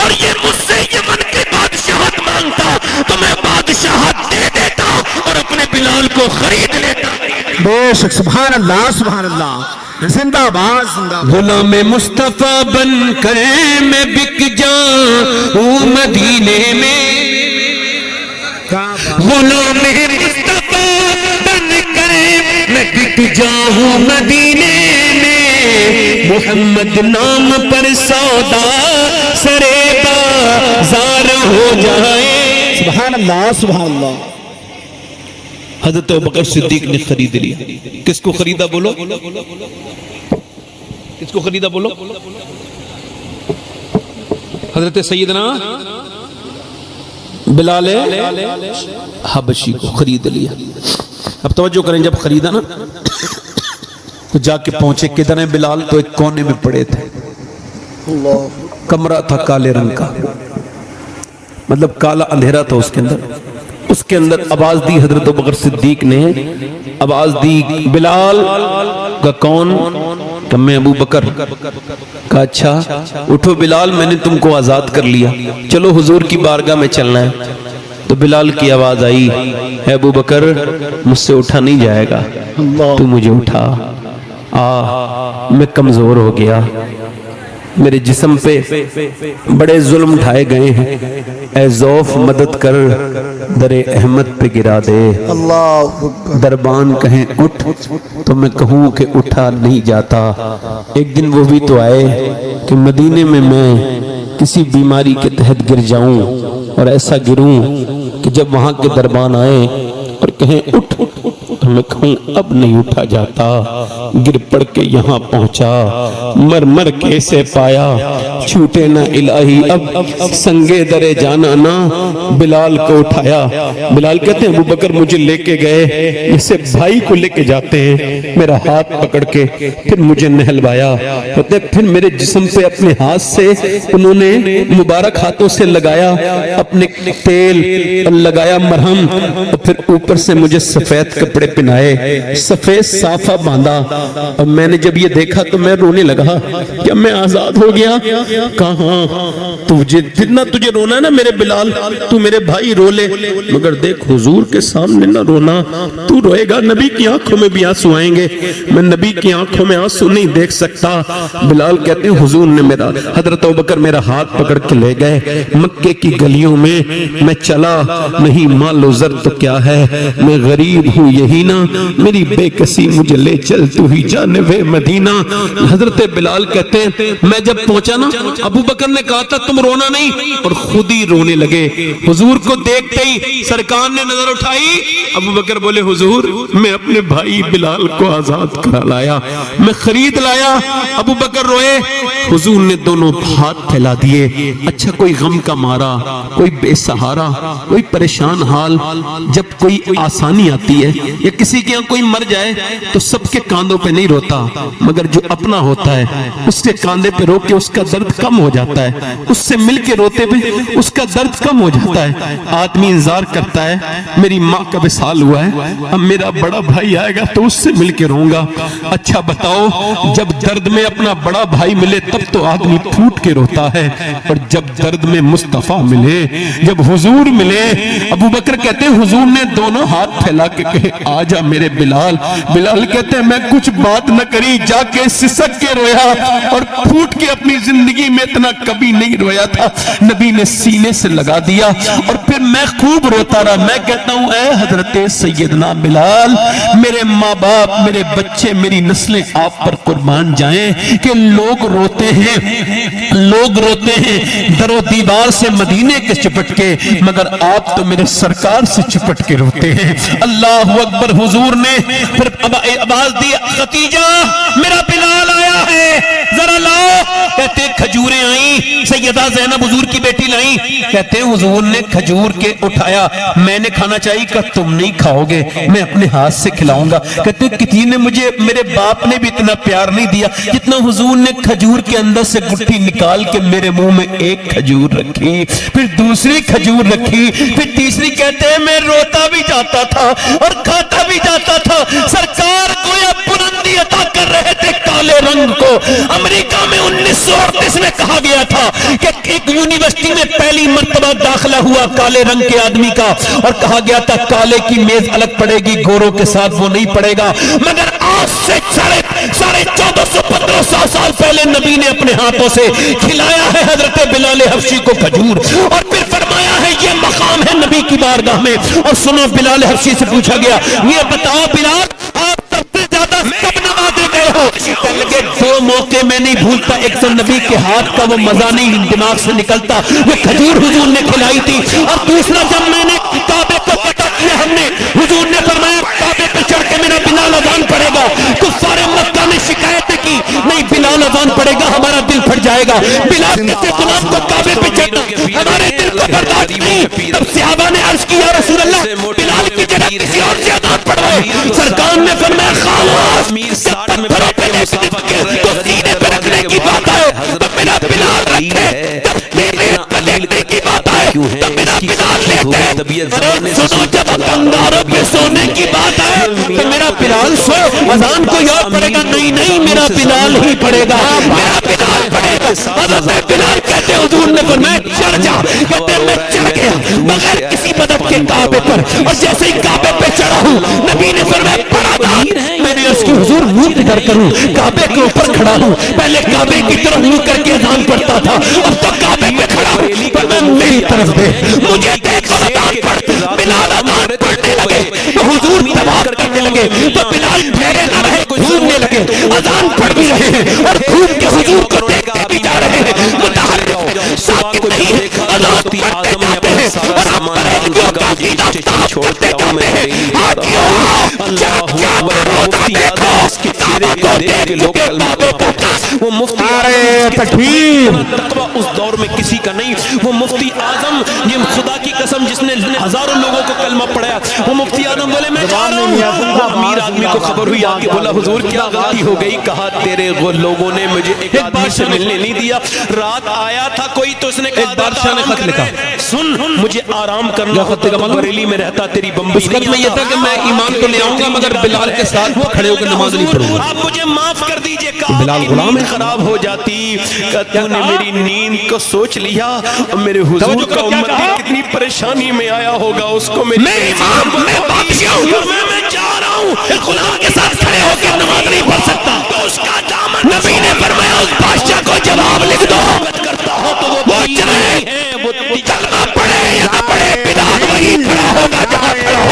اور یہ مجھ سے یمن کی بادشاہت مانگتا تو میں بادشاہت دے دیتا اور اپنے بلال کو خرید لیتا. بے شک, سبحان اللہ سبحان اللہ, زندہ باد زندہ باد. غلام مصطفیٰ بن کر میں بک جاؤں مدینے میں, غلام مصطفیٰ بن کر میں بک جاؤں مدینے میں, محمد نام پر سودا سرے بازار ہو جائے. سبحان اللہ سبحان اللہ. حضرت ابوبکر صدیق نے خرید لیا. کس کو خریدا بولو, کس کو خریدا بولو؟ حضرت سیدنا بلال حبشی کو خرید لیا. اب توجہ کریں, جب خریدا نا تو جا کے پہنچے کدھر ہیں بلال, تو ایک کونے میں پڑے تھے. کمرہ تھا کالے رنگ کا, مطلب کالا اندھیرا تھا اس کے اندر. اس کے اندر آواز دی حضرت ابوبکر صدیق نے, آواز دی بلال کا. کون؟ کہ میں ابو بکر. کہا اچھا اٹھو بلال, میں نے تم کو آزاد کر لیا, چلو حضور کی بارگاہ میں چلنا ہے. تو بلال کی آواز آئی, اے ابو بکر مجھ سے اٹھا نہیں جائے گا, تو مجھے اٹھا. میں کمزور ہو گیا, میرے جسم پہ بڑے ظلم ڈھائے گئے ہیں, اے ذوف مدد کر, در احمد پہ گرا دے. دربان کہیں اٹھ تو میں کہوں کہ اٹھا نہیں جاتا. ایک دن وہ بھی تو آئے کہ مدینے میں کسی بیماری کے تحت گر جاؤں اور ایسا گروں کہ جب وہاں کے دربان آئے اور کہیں اٹھ تو میں کہوں اب نہیں اٹھا جاتا. گر پڑ کے یہاں پہنچا, مر مر کے سے پایا, چھوٹے نہ الہی اب سنگے درے جانا نا. بلال کو اٹھایا. بلال کہتے ہیں ابو بکر مجھے لے کے گئے جیسے بھائی کو لے کے جاتے ہیں, میرا ہاتھ پکڑ کے پھر مجھے نہلوایا. پھر میرے جسم پہ اپنے ہاتھ سے انہوں نے مبارک ہاتھوں سے لگایا اپنے تیل, لگایا مرہم, اور پھر اوپر سے مجھے سفید کپڑے پہنائے, سفید صافہ باندھا. اور میں نے جب یہ دیکھا تو میں رونے لگا کہ میں آزاد ہو گیا. کہاں جتنا تجھے رونا ہے نا میرے بلال, تو میرے بھائی رو لے, مگر دیکھ حضور کے سامنے نہ رونا. تو روئے گا نبی کی آنکھوں میں بھی آنسو آئیں گے, میں نبی کی آنکھوں میں آنسو نہیں دیکھ سکتا. بلال کہتے ہیں حضور نے میرا, حضرت ابوبکر میرا ہاتھ پکڑ کے لے گئے. مکے کی گلیوں میں میں چلا, نہیں مال و زر تو کیا ہے, میں غریب ہوں یہی مدینہ میری بے کسی مجھے لے چل تو ہی جانب مدینہ. حضرت بلال کہتے ہیں میں جب پہنچا نا ابو بکر نے کہا تھا تم رونا نہیں اور خود ہی رونے لگے. حضور کو دیکھتے ہی سرکار نے نظر اٹھائی. ابو بکر بولے حضور میں اپنے بھائی بلال کو آزاد کرا لایا, میں خرید لایا. ابو بکر روئے, حضور نے دونوں ہاتھ پھیلا دیے. اچھا کوئی غم کا مارا, کوئی بے سہارا, کوئی پریشان حال, جب کوئی آسانی آتی ہے یا کسی کے یہاں کوئی مر جائے تو سب کے کاندھوں پہ نہیں روتا, مگر جو اپنا ہوتا ہے اس کے کاندھے پہ رو کے اس کا درد کم ہو جاتا ہے, اس سے مل کے روتے پہ اس کا درد کم ہو جاتا ہے. آدمی انتظار کرتا ہے میری ماں کا وصال ہوا ہے, اب میرا بڑا بھائی آئے گا تو اس سے مل کے رہوں گا. اچھا بتاؤ جب درد میں اپنا بڑا بھائی ملے تب تو آدمی پھوٹ کے روتا ہے, اور جب درد میں مصطفیٰ ملے, جب حضور ملے. ابو بکر کہتے ہیں حضور نے دونوں ہاتھ پھیلا کے کہے آجا میرے بلال. بلال کہتے ہیں میں کچھ بات نہ کری, جا کے سسک کے رویا اور پھوٹ کے اپنی زندگی میں اتنا کبھی نہیں رویا تھا. نبی نے سینے سے لگا دیا اور پھر میں خوب روتا رہا. میں کہتا ہوں اے حضرت سیدنا بلال, میرے ماں باپ, میرے بچے, میری نسلیں آپ پر قربان جائیں کہ لوگ روتے ہیں در و دیوار سے مدینے کے چپٹ کے, مگر آپ تو میرے سرکار سے چپٹ کے روتے ہیں. اللہ اکبر. حضور نے پھر آواز دی ختیجہ میرا بلال آیا ہے ذرا لاؤ. کہتے کھجوریں آئیں, سیدہ زینب حضور کی بیٹی لائیں. کہتے حضور نے کھجور کے اٹھایا, میں نے کھانا چاہیے کہ تم نہیں کھاؤ گے, میں اپنے ہاتھ سے کھلاؤں گا. کہتے کسی نے مجھے, میرے باپ نے بھی اتنا پیار نہیں دیا جتنا حضور نے کھجور کے اندر سے گٹھی نکال کے میرے منہ میں ایک کھجور رکھی, پھر دوسری کھجور رکھی, پھر تیسری. کہتے ہیں میں روتا بھی جاتا تھا اور کھاتا بھی جاتا تھا. سرکار گویا بلندی عطا کر رہے تھے کالے رنگ کو. امریکہ میں 1938 میں کہا گیا تھا کہ ایک یونیورسٹی میں پہلی مرتبہ داخلہ ہوا کالے رنگ کے آدمی کا, اور کہا گیا تھا کالے کی میز الگ پڑے گی, گوروں کے ساتھ وہ نہیں پڑے گا. مگر آج سے 1450-1500 سال پہلے نبی نے اپنے ہاتھوں سے کھلایا ہے حضرت بلال حبشی کو کھجور, اور پھر فرمایا ہے یہ مقام ہے نبی کی بارگاہ میں. اور سنو بلال حبشی سے پوچھا گیا یہ بتاؤ بلال آپ سب سے زیادہ کب نوازے گئے ہو؟ لگے دو موقع میں نہیں بھولتا. ایک تو نبی کے ہاتھ کا وہ مزہ نہیں دماغ سے نکلتا, وہ کھجور حضور نے کھلائی تھی. اور دوسرا جب میں نے کعبے کو فتح کیا, ہم نے حضور نے فرمایا کعبے پہ چڑھ کے میرا بلال اذان پڑے گا. کفار مکہ نے شکایت کی نہیں بلال اذان پڑے گا ہمارا دل پھٹ جائے گا. بلال کے غلام کو کعبے پہ چڑھنا ہمارے دل کو برداشت نہیں. تب صحابہ نے عرض کیا رسول اللہ بلال کی جگہ کسی اور سے اذان پڑھائے. سرکار نے فرمایا خاموش, جب تک گھروں پہ تو سینے پہ رکھنے کی بات آئے تو میرا بلال رکھے, جب میرے لینے کی بات آئے تو میرا بلال لیتے. سنو جب انداروں پہ سونے کی بات آئے تو میرا بلال سو, اذان کو یاد پڑے گا نہیں میرا بلال ہی پڑے گا, میرا بلال پڑے گا. حضرت بلال کہتے حضور نے فرمایا چڑھ جا. کہتے میں چڑھ گیا بغیر کسی مدد کے کعبے پر, اور جیسے ہی کعبے پہ چڑھا ہوں نبی نے فرمایا پڑا تھا. میں نے اس کی حضور منہ کدھر کروں, کعبے کے اوپر کھڑا ہوں. پہلے کعبے کی طرف منہ کر کے اذان پڑھتا تھا, اب تو کعبے پہ کھڑا ہوں. پر میں میری طرف دے, مجھے دیکھ اور اذان پڑھ. بلال اذان پڑھنے لگے تو حضور طواف کرنے لگے, تو بلال ٹھہرے نہ رہے, گھومنے لگے. اذان پڑھ بھی رہے ہیں اور گھوم کے حضور کو دیکھتے بھی جا رہے ہیں. متحرک ساکت نہیں, اذان پڑھتے جاتے ہیں اور ہم پرہیزیوں کا عقیدہ چھوڑتے جاتے ہیں. وہ مفتی اس دور میں کسی کا نہیں, وہ مفتی اعظم یہ خدا کی قسم جس نے ہزاروں لوگوں کو کلمہ پڑھایا, وہ مفتی اعظم بولے میں جا رہا ہوں. امیر آدمی کو خبر ہوئی, آ کے بولا حضور کیا غلطی ہو گئی؟ کہا تیرے وہ لوگوں نے مجھے ایک آدمی سے ملنے نہیں دیا. رات آیا تھا کوئی تو اس نے کہا بادشاہ نے خط لکھا سن مجھے آرام کرنا ہوتا, بریلی میں رہتا تیری بمبئی نہیں. میں یہ تھا کہ میں ایمان تو لے آؤں گا مگر بلال کے ساتھ وہ کھڑے ہو کے نماز نہیں پڑھوں گا, آپ مجھے معاف کر دیجئے. بلال غلام ہے, خراب ہو جاتی. تو نے میری نیند کو سوچ لیا, میرے حضور کا امتی کتنی پریشانی میں آیا ہوگا, اس کو میں امام میں بادشاہ ہوں, میں جا رہا ہوں, غلام کے ساتھ کھڑے ہو کے نماز نہیں پڑھ سکتا. تو اس کا دامن نبی نے فرمایا اس بادشاہ کو جواب لکھ دو, کرتا ہو تو وہ چلے ہیں, وہ چلنا پڑے یا نہ پڑے, بلال وہی کھڑا ہوگا جہاں کھڑا ہوگا.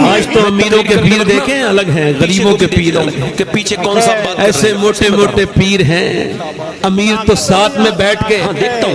آج تو امیروں کے پیر دیکھیں الگ ہیں غریبوں کے پیروں کے پیچھے کون سا بات ایسے موٹے موٹے پیر ہیں امیر تو ساتھ میں بیٹھ کے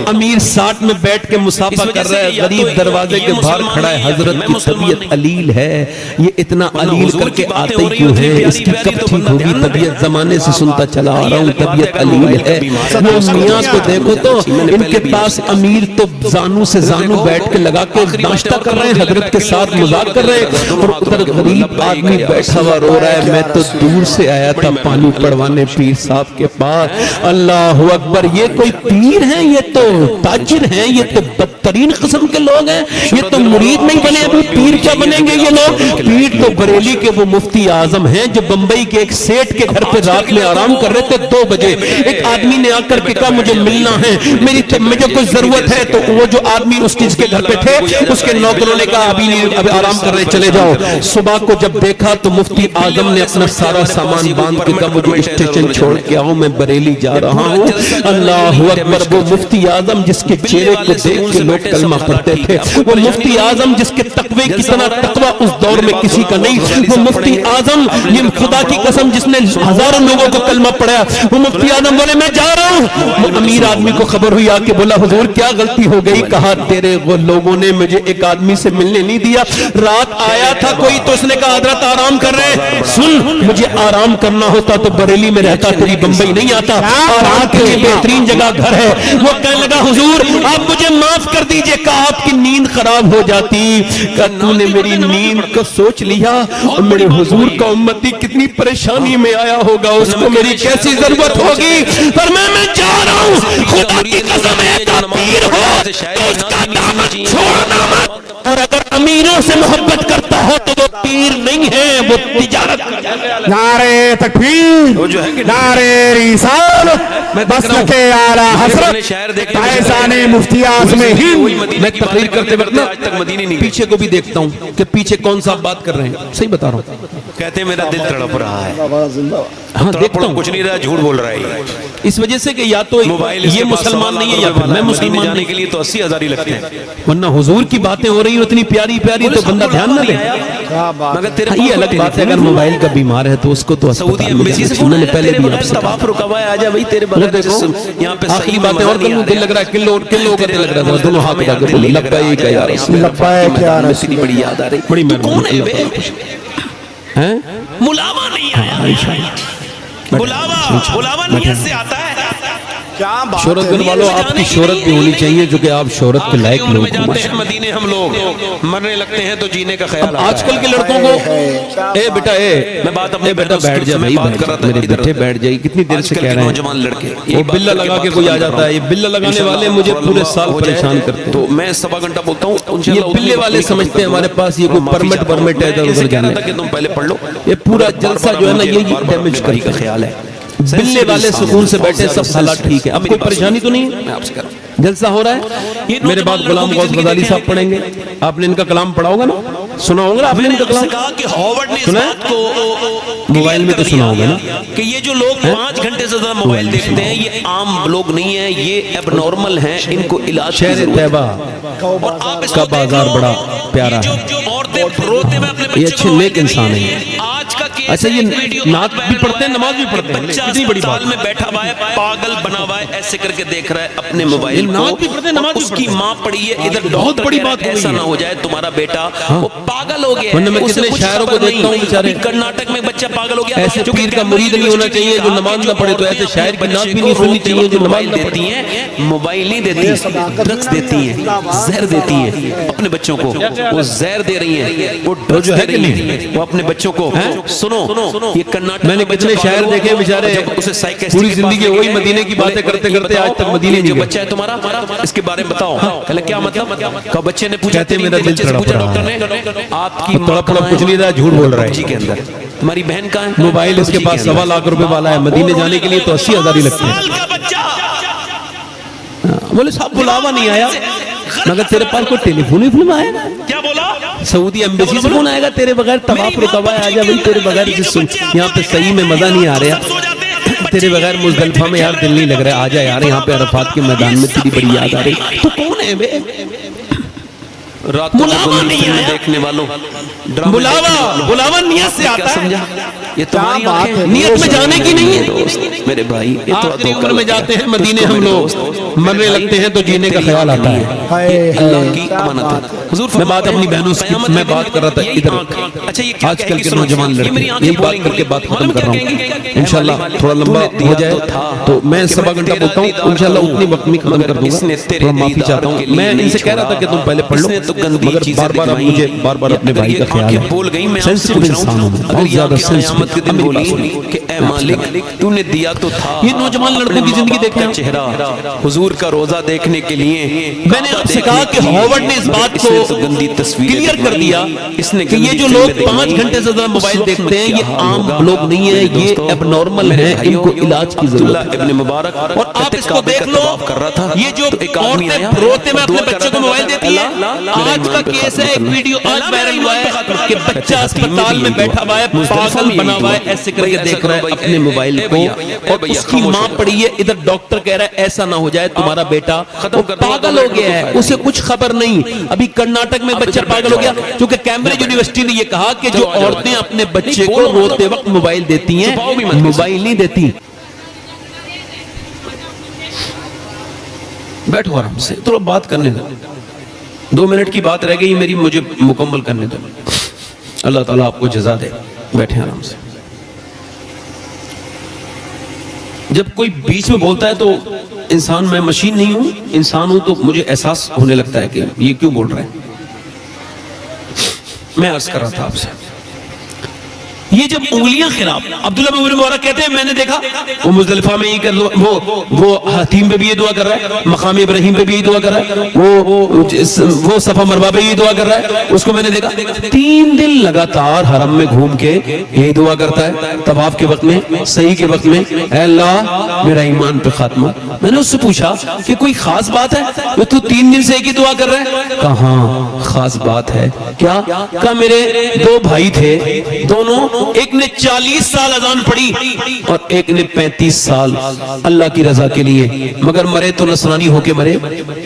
امیر ساتھ میں بیٹھ کے مسافہ کر رہا ہے غریب دروازے کے باہر کھڑا ہے حضرت کی طبیعت علیل ہے یہ اتنا علیل کر کے آتے ہی کیوں ہے اس کی کب ٹھیک ہوگی طبیعت زمانے سے سنتا چلا آ رہا ہوں طبیعت علیل ہے وہ میاں کو دیکھو تو ان کے پاس امیر تو زانو سے زانو بیٹھ کے لگا کے ناشتہ کر رہے ہیں حضرت کے ساتھ مذاق کر رہے ہیں اور ادھر غریب آدمی بیٹھا ہوا رو رہا ہے میں تو دور سے آیا تھا پانی پڑوانے پیر صاحب کے پاس اللہ اکبر یہ کوئی پیر ہیں یہ تو تاجر ہیں یہ تو بدترین قسم کے لوگ ہیں یہ تو مرید نہیں بنے ابھی پیر کیا بنیں گے یہ لوگ پیر تو بریلی کے وہ مفتی اعظم ہیں جو بمبئی کے ایک سیٹ کے گھر پہ رات میں آرام کر رہے تھے 2 بجے ایک آدمی نے آ کر کے کہا مجھے ملنا ہے مجھے کوئی ضرورت ہے تو وہ جو آدمی اس چیز کے گھر پہ تھے اس کے نوکروں نے کہا ابھی نہیں ابھی آرام کر رہے چلے جاؤ صبح کو جب دیکھا تو مفتی اعظم نے اپنا سارا سامان باندھ کے کہا مجھے اسٹیشن چھوڑ کے آؤں میں بریلی جا رہا ہوں اللہ اکبر وہ مفتی اعظم جس کے چہرے کو دیکھ کے لوگ کلمہ پڑھتے تھے وہ مفتی اعظم جس کے تقوی کی طرح تقوی اس دور میں کسی کا نہیں وہ مفتی اعظم یہ خدا کی قسم جس نے ہزاروں لوگوں کو کلمہ پڑھایا وہ مفتی اعظم بولے میں جا رہا ہوں وہ امیر آدمی کو خبر ہوئی آ کے بولا حضور کیا غلطی ہو گئی کہا تیرے وہ لوگوں نے مجھے ایک آدمی سے ملنے نہیں دیا رات آیا تھا کوئی تو اس نے کہا حضرت آرام کر رہے سن مجھے آرام کرنا ہوتا تو بریلی میں رہتا تیری بمبئی نہیں آتا آرام کے لیے بہترین جگہ گھر ہے وہ کہنے لگا حضور آپ مجھے معاف کر دیجئے کہا آپ کی نیند خراب ہو جاتی کہ تو نے میری نیند کو سوچ لیا اور میرے حضور کا امتی کتنی پریشانی میں آیا ہوگا اس کو میری کیسی ضرورت ہوگی پر میں جا رہا ہوں خدا کی قسم ہے پیر ہو تو اس کا دامن چھوڑنا مت اور اگر امیروں سے محبت کرتا ہو تو وہ پیر نہیں ہے وہ تجارت نعرے تکبیر نعرے رسالت مسلک اعلی حضرت فیضان مفتی اعظم ہند میں تقریر کرتے وقت نا پیچھے کو بھی دیکھتا ہوں کہ پیچھے کون سا بات کر رہے ہیں صحیح بتا رہا ہوں کہتے ہیں میرا دل تڑپ رہا ہے ہاں دیکھتا ہوں کچھ نہیں رہا جھوٹ بول رہا ہے اس وجہ سے کہ یا تو یہ مسلمان نہیں ہے یا پھر میں مسلمان جانے کے لیے تو 80,000 ہی لگتے ہیں ورنہ حضور کی باتیں ہو رہی ہیں اتنی پیاری پیاری تو بندہ دھیان نہ دے مگر تیرے یہ الگ بات ہے اگر موبائل کا بیمار ہے تو اس کو تو سعودی ایمبیسی سے میں نے پہلے بھی آپ سے طواف رکا ہوا ہے آجا بھائی تیرے بغیر یہاں پہ آخری باتیں اور کروں دل لگ رہا ہے کلو کا دل لگ رہا ہے دونوں ہاتھ اٹھا کے بولے لبیک یا رسول اللہ لبیک یا رسول اتنی بڑی یاد آ رہی بڑی کون ہے بے ہیں ملاوا نہیں آیا بلاوا نیت سے آتا ہے کیا بات شہرت گن والوں آپ کی شہرت بھی ہونی چاہیے جو کہ آپ شہرت کے لائق لوگ جاتے ہیں مدینے ہم لوگ مرنے لگتے ہیں تو جینے کا خیال آج کل کے لڑکوں کو اے بیٹا میں بات اپنے بیٹا بیٹھ جا بھائی میرے بیٹے بیٹھ جائے کتنی دیر سے کہہ رہے ہیں نوجوان لڑکے وہ بلہ لگا کے کوئی آ جاتا ہے یہ بلہ لگانے والے مجھے پورے سال پریشان کرتے ہیں تو میں سوا گھنٹہ بولتا ہوں یہ بلے والے سمجھتے ہیں ہمارے پاس یہ کوئی پرمٹ ہے ادھر جانے کہ تم پہلے پڑھ لو یہ پورا جلسہ جو ہے نا یہ ڈیمیج کری کا خیال ہے بلے والے سکون سے بیٹھے سب حالات ٹھیک ہے اب کوئی پریشانی تو نہیں ہے جلسہ ہو رہا ہے میرے بعد غلام غوث غزالی صاحب پڑھیں گے آپ نے ان کا کلام پڑھا ہوگا نا سنا ہوگا آپ نے ان کا کلام سنا موبائل میں تو سنا ہوگا نا کہ یہ جو لوگ 5 گھنٹے سے زیادہ موبائل دیکھتے ہیں یہ عام لوگ نہیں ہیں یہ اب نارمل ہیں ان کو علاج شہر طیبہ کا بازار بڑا پیارا ہے یہ اچھے نیک انسان ہیں اچھا یہ نعت بھی پڑھتے ہیں نماز بھی پڑھتے ہیں کتنی بڑی بات میں بیٹھا ہوا ہے پاگل بنا ہوا ہے ایسے کر کے دیکھ رہا ہے اپنے موبائل نعت بھی پڑھتے ہیں نماز بھی اس کی ماں پڑھی ہے ادھر بہت بڑی بات ایسا نہ ہو جائے تمہارا بیٹا وہ پاگل ہو گیا ہے میں کتنے شاعروں کو دیکھتا ہوں بیچارے کرناٹک میں بچہ پاگل ہو گیا ایسے پیر کا مرید نہیں ہونا چاہیے جو نماز نہ پڑھے تو ایسے شاعر کی نعت بھی نہیں سننی چاہیے جو نماز نہ دیتی ہیں موبائل نہیں دیتی ڈرگس دیتی ہیں زہر دیتی ہیں اپنے بچوں کو وہ زہر دے رہی ہیں وہ ڈرگس دے رہی ہیں وہ اپنے بچوں کو سنو یہ کرناٹک میں نے کتنے شاعر دیکھے بیچارے پوری زندگی وہی مدینے کی باتیں کرتے کرتے آج تک مدینے نہیں گئے بچہ ہے تمہارا اس کے بارے میں بتاؤ کہا کیا مطلب کہ بچے نے پوچھا کہتے میرا دل تڑپ رہا ہے آپ کی تڑپ کچھ نہیں رہا جھوٹ بول رہا ہے جی کے اندر تمہاری بہن کہاں ہے موبائل اس کے پاس 1.25 لاکھ روپے والا ہے مدینے جانے کے لیے تو 80,000 ہی لگتے ہیں بولے صاحب بلاوا نہیں آیا مگر تیرے پاس کوئی ٹیلی فون ہی فلم آئے گا کیا بولا سعودی ایمبیسی سے کون آئے گا تیرے بغیر طواف رکا ہوا ہے آجا بھائی تیرے بغیر یہاں پہ صحیح میں مزہ نہیں آ رہا تیرے بغیر مزدلفہ میں یار دل نہیں لگ رہا آجا یار یہاں پہ عرفات کے میدان میں تیری بڑی یاد آ رہی تو کون ہے بے راتوں کو بلاوا بندی نہیں فلمیں آیا، دیکھنے والوں، ڈرامے بلاوا دیکھنے والوں، بلاوا نیت سے کیا آتا ہے، سمجھا؟ یہ تمہاری کیا بات آنکھیں ہے؟ نیت میں جانے کی نہیں ہے۔ دوست میرے بھائی، یہ تو آخری دھوکہ عمر میں لگ گیا۔ جاتے ہیں تجھ مدینے کو ہم میرے لوگ، دوست، مرنے میرے بھائی، لگتے ہیں تو جینے کا تیری خیال آنکھ آتا نہیں ہے۔ ہائے اللہ کی کیا امانت بات ہے۔ ہے۔ حضور میں بات اپنی بہنوں سے قیامت میں بات کر رہا تھا یہی ادھر، آنکھ۔ اچھا یہ کیا آج کہے کل گی؟ کے سنو، نوجوان یہ لڑکے میری آنکھیں یہی بات بولیں کر کے گی۔ بات ختم معلوم کر کیا رہا کہیں گی؟ ہوں، انشاءاللہ مالک، تھوڑا تو لمبا نے ہو دیا جائے تو تھا تو میں کہ سوا گھنٹہ تیرا بولتا ہوں، دیدار انشاءاللہ کروں، اتنی وقت میں ختم مگر کر دوں اس نے گا، تیرے تھوڑا معافی دیدار چاہتا کے ہوں۔ لیے میں ان نہیں سے کہہ رہا تھا کہ تم چھوڑا، پہلے پڑھ لو، اس نے تو گندی مگر چیزیں بار بار اب دکھوائیں۔ مجھے بار بار اپنے اگر بھائی یہ کا خیال آنکھیں بول گئی، میں آپ سے سینسٹیو پوچھ رہا انسان ہوں، ہوں، اگر بہت یہ زیادہ آنکھیں قیامت کے دن سینسٹیو، بولی کہ اے مالک تو نے دیا تو تھا، یہ نوجوان لڑکوں کی زندگی دیکھیں کا چہرہ حضور کا روزہ دیکھنے کے لیے، میں نے آپ سے کہا کہ ہاورڈ نے اس بات کو کلیئر کر دیا کہ یہ جو لوگ 5 گھنٹے سے زیادہ موبائل دیکھتے ہیں یہ عام لوگ نہیں ہیں، یہ اب نارمل ہیں، ان کو علاج کی ضرورت ہے۔ ابن مبارک اور آپ اس کو دیکھ لو، یہ جو عورتیں روتے میں اپنے بچوں کو موبائل دیتی ہیں، آج کا کیس ہے، ایک ویڈیو آج وائرل ہوا ہے کہ بچہ اسپتال میں بیٹھا ہوا ہے، پاگل بنا ہوا ہے، ایسے کر کے دیکھ رہا ہے اپنے موبائل کو، اور اس کی ماں پڑی ہے ادھر، ڈاکٹر کہہ رہا ہے ایسا نہ ہو جائے تمہارا بیٹا پاگل ہو گیا ہے، اسے کچھ خبر نہیں۔ ابھی کرناٹک میں بچہ پاگل ہو گیا کیونکہ کیمبرج یونیورسٹی نے یہ کہا کہ جو عورتیں اپنے بچے کو روتے وقت موبائل دیتی ہیں، موبائل نہیں دیتی۔ بیٹھو آرام سے، تو بات کرنے دو، 2 منٹ کی بات رہ گئی میری، مجھے مکمل کرنے دو۔ اللہ تعالیٰ آپ کو جزا دے، بیٹھے آرام سے۔ جب کوئی بیچ میں بولتا ہے تو انسان، میں مشین نہیں ہوں، انسان ہوں، تو مجھے احساس ہونے لگتا ہے کہ یہ کیوں بول رہے ہیں۔ میں عرض کر رہا تھا آپ سے، یہ جب انگلیاں خراب، عبداللہ بن مبارک کہتے ہیں میں نے دیکھا وہ مزدلفہ میں ہی وہ حتیم پہ بھی یہ دعا کر رہا ہے، مقام ابراہیم پہ بھی یہ دعا کر رہا ہے، وہ صفا مروہ پہ یہ دعا کر رہا ہے، اس کو میں نے دیکھا 3 دن لگاتار حرم میں گھوم کے یہی دعا کرتا ہے، طواف کے وقت میں، سعی کے وقت میں، اے اللہ میرا ایمان پہ خاتمہ۔ میں نے اس سے پوچھا کہ کوئی خاص بات ہے وہ تو 3 دن سے ایک ہی دعا کر رہا ہے؟ کہا ہاں خاص بات ہے۔ کیا؟ کہا میرے 2 بھائی تھے، دونوں، ایک نے 40 سال اذان پڑھی اور ایک نے 35 سال اللہ کی رضا کے لیے، مگر مرے تو نصرانی ہو کے مرے۔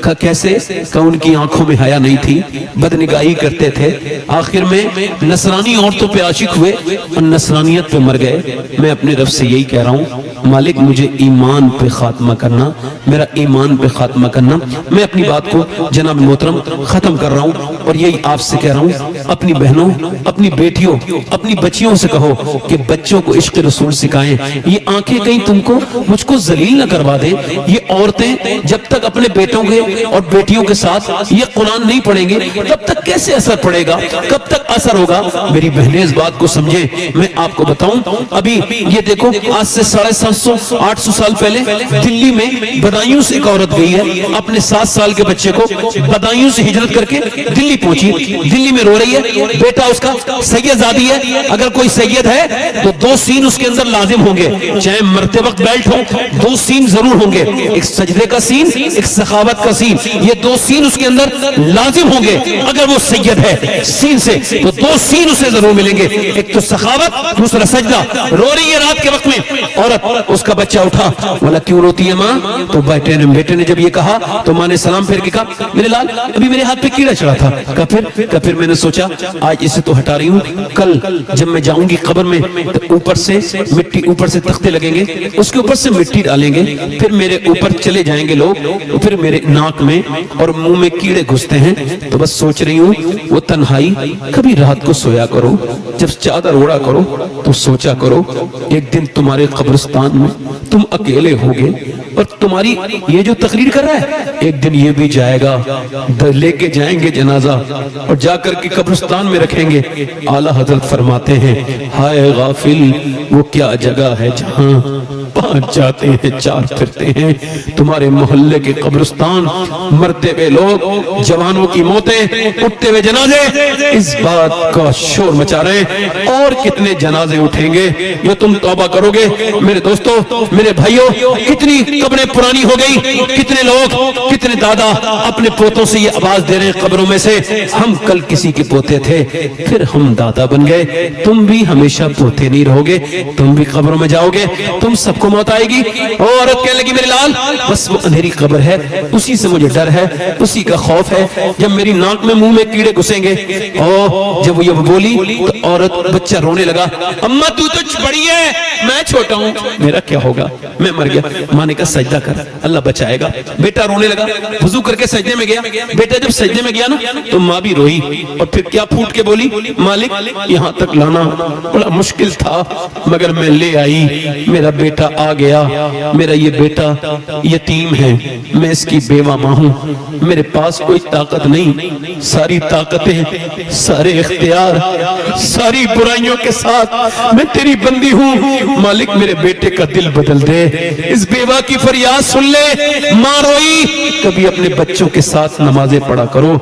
کہا کیسے؟ کہا ان کی آنکھوں میں حیا نہیں تھی، بدنگاہی کرتے تھے، آخر میں نصرانی عورتوں پہ عاشق ہوئے اور نصرانیت پہ مر گئے۔ میں اپنے رب سے یہی کہہ رہا ہوں، مالک مجھے ایمان پہ خاتمہ کرنا، میرا ایمان پہ خاتمہ کرنا۔ میں اپنی بات کو جناب محترم ختم کر رہا ہوں اور یہی آپ سے کہہ رہا ہوں، اپنی بہنوں، اپنی بیٹیوں، اپنی بچیوں سے کہو کہ بچوں کو عشق رسول سکھائیں۔ یہ آنکھیں کہیں تم کو مجھ کو ذلیل نہ کروا دے۔ یہ عورتیں جب تک اپنے بیٹوں کے اور بیٹیوں کے ساتھ یہ قرآن نہیں پڑھیں گے تب تک کیسے اثر پڑے گا، کب تک اثر ہوگا؟ میری بہنیں اس بات کو سمجھیں۔ میں آپ کو بتاؤں، ابھی یہ دیکھو آج سے 750 800 سال پہلے دلی میں بدایوں سے ایک عورت گئی ہے، اپنے 7 سال کے بچے کو بدایوں سے ہجرت کر کے دلی پہنچی، دلی میں رو رہی ہے، بیٹا اس کا سید زادی ہے، اگر کوئی سید ہے تو 2 سین اس کے اندر لازم ہوں گے، چاہے مرتے وقت بیلٹ ہو، 2 سین ضرور ہوں گے، ایک سجدے کا سین، ایک سخاوت کا سین، یہ 2 سین اس کے اندر لازم ہوں گے۔ اگر وہ سید ہے سین سے تو 2 سین اسے ضرور ملیں گے، ایک تو سخاوت، دوسرا سجدہ۔ رو رہی ہے رات کے وقت میں عورت، اس کا بچہ اٹھا، بولا کیوں روتی ہے ماں؟ تو بیٹے نے جب یہ کہا تو ماں نے سلام پھیر کے کہا میرے لال ابھی میرے ہاتھ پہ کیڑا چڑھا تھا۔ کہا پھر میں نے سوچا آج اسے تو ہٹا رہی ہوں، کل جب میں جاؤں گی قبر میں تو اوپر سے مٹی، اوپر سے تختے لگیں گے، اس کے اوپر سے مٹی ڈالیں گے، پھر میرے اوپر چلے جائیں گے لوگ، پھر میرے ناک میں اور منہ میں کیڑے گھستے ہیں۔ تو بس سوچ رہی ہوں وہ تنہائی، کبھی رات کو سویا کرو، جب چادر اوڑا کرو تو سوچا کرو ایک دن تمہارے قبرستان میں تم اکیلے ہوگے اور تمہاری یہ جو تقریر کر رہا ہے ایک دن یہ بھی جائے گا، لے کے جائیں گے جنازہ اور جا کر کے قبرستان میں رکھیں گے۔ اعلیٰ حضرت فرماتے ہیں ہائے غافل وہ کیا جگہ ہے جہاں 5 جاتے ہیں 4 پھرتے ہیں، تمہارے محلے کے قبرستان، مرتے ہوئے لوگ، جوانوں کی موتیں، اٹھتے ہوئے جنازے اس بات کا شور مچا رہے ہیں۔ اور کتنے جنازے اٹھیں گے جو تم توبہ کرو گے؟ میرے دوستو، میرے بھائیوں، کتنی قبریں پرانی ہو گئی، کتنے لوگ، کتنے دادا اپنے پوتوں سے یہ آواز دے رہے ہیں قبروں میں سے، ہم کل کسی کے پوتے تھے پھر ہم دادا بن گئے۔ تم بھی ہمیشہ پوتے نہیں رہو گے، تم بھی قبروں میں جاؤ گے، تم سب سب کو موت آئے گی. اور عورت کہنے لگی میرے لال بس وہ اندھیری قبر ہے, اسی سے مجھے ڈر ہے, اسی کا خوف ہے, جب میری ناک میں منہ میں کیڑے گھسیں گے. اور جب وہ یہ بولی تو عورت بچہ رونے لگا, اماں تو بڑی ہے, میں چھوٹا ہوں, میرا کیا ہوگا, میں مر گیا. ماں نے کہا سجدہ کر, اللہ بچائے گا. بیٹا رونے لگا, وضو کر کے سجدے میں گیا. بیٹا جب سجدے میں گیا نا تو ماں بھی روئی, اور پھر کیا پھوٹ کے بولی, مالک یہاں تک لانا بڑا مشکل تھا مگر میں لے آئی, میرا بیٹا آ گیا. میرا یہ بیٹا یتیم ہے, میں اس کی بیوہ ماں ہوں, میرے پاس کوئی طاقت نہیں, ساری طاقتیں, سارے اختیار, ساری برائیوں کے ساتھ میں تیری بندی ہوں. مالک میرے بیٹے کا دل بدل دے, اس بیوہ کی فریاد سن لے. ماں روئی, کبھی اپنے بچوں کے ساتھ نمازیں پڑھا کرو,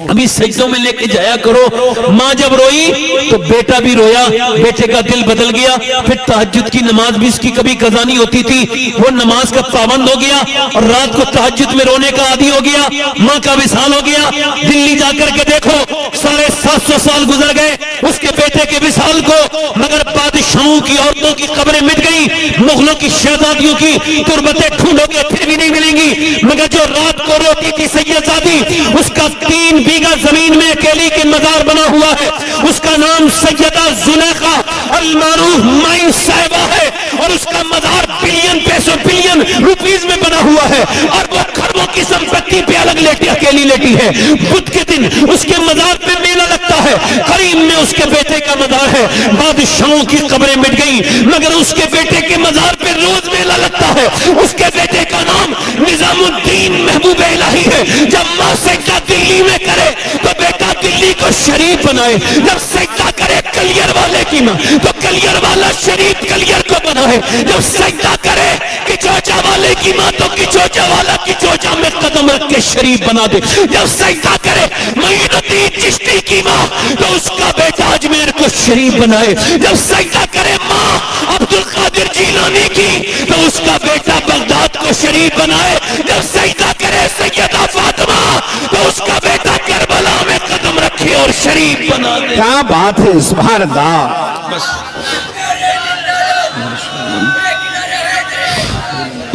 ابھی سجدوں میں لے کے جایا کرو. ماں جب روئی تو بیٹا بھی رویا, بیٹے کا دل بدل گیا. پھر تہجد کی نماز بھی اس کی کبھی قضا نہیں ہوتی تھی, وہ نماز کا پابند ہو گیا اور رات کو تہجد میں رونے کا عادی ہو گیا. ماں کا وصال ہو گیا. دلی جا کر کے دیکھو 750 سال گزر گئے اس کے بیٹے کے وصال کو, مگر بادشاہوں کی عورتوں کی قبریں مٹ گئی, مغلوں کی شہزادیوں کی تربتیں ڈھونڈو گے پھر بھی نہیں ملیں گی. مگر جو رات کو روتی تھی سیدزادی, اس کا 3 بیگھہ زمین میں اکیلی کے مزار بنا ہوا ہے, اس کا نام سیدہ زلیخا المعروف مائن صاحبہ ہے, اور اس کا مزار بلین پیسوں بلین روپیز میں بنا ہوا ہے, اور وہ کھربوں کی سمپتی پہ الگ لیٹی اکیلی لیٹی ہے. بدھ کے دن اس کے مزار پہ میلہ لگتا ہے, کریم میں اس کے بیٹے کا مزار ہے. بادشاہوں کی قبریں مٹ گئی مگر اس کے بیٹے کے مزار پہ روز میلہ لگتا ہے. اس کے بیٹے کا نام نظام الدین محبوب الہی ہے. جب ماں سجدہ دلی میں کرے تو بیٹا دلی کو شریف بنائے, جب سجدہ کرے کلیر والے کی ماں تو کلیر والا شریف کلیر کو بنائے, جب سجدہ کرے کچوچا والے کی ماں تو کچوچا والا کچوچا میں قدم رکھ کے شریف بنا دے. جب سجدہ کرے معین الدین چشتی کی ماں تو اس کا بیٹا اجمیر کو شریف بنائے. جب سجدہ کرے ماں عبد القادر جیلانی کی تو اس کا بیٹا بغداد کو شریف بنائے. جب سجدہ کرے سیدہ فاطمہ تو اس کا بیٹا کربلا میں قدم رکھے اور شریف بنا دے. کیا بات ہے, سبحان اللہ.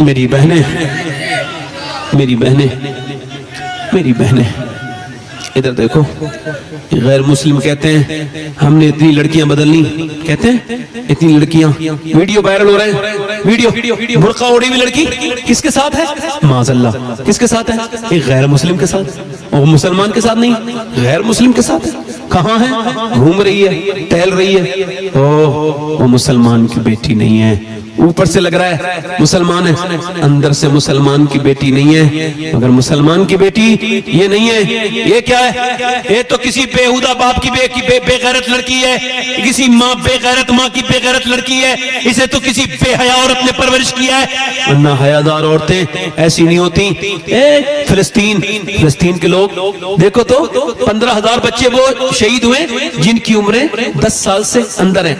میری بہنیں, میری بہنیں, میری بہنیں, ادھر دیکھو. غیر مسلم کہتے ہیں ہم نے اتنی لڑکیاں بدلنی, کہتے ہیں اتنی لڑکیاں, ویڈیو وائرل ہو رہے ہیں, ویڈیو برقع اوڑھی ہوئی لڑکی کس کے ساتھ ہے, معاذ اللہ, کس کے ساتھ ہے, ایک غیر مسلم کے ساتھ. اور مسلمان کے ساتھ نہیں, غیر مسلم کے ساتھ ہے. کہاں ہے, گھوم رہی ہے, ٹہل رہی ہے. وہ مسلمان کی بیٹی نہیں ہے, اوپر سے لگ رہا ہے مسلمان ہے, اندر سے مسلمان کی بیٹی نہیں ہے. مگر مسلمان کی بیٹی یہ نہیں ہے, یہ کیا ہے, یہ تو کسی بےہودہ باپ کی بے غیرت لڑکی ہے, کسی ماں بے غیرت ماں کی بے غیرت لڑکی ہے, اسے تو کسی بے حیا عورت نے پرورش کیا ہے. ورنہ حیادار عورتیں ایسی نہیں ہوتی. فلسطین کے لوگ دیکھو تو 15,000 بچے وہ شہید ہوئے جن کی عمریں 10 سال سے اندر ہیں,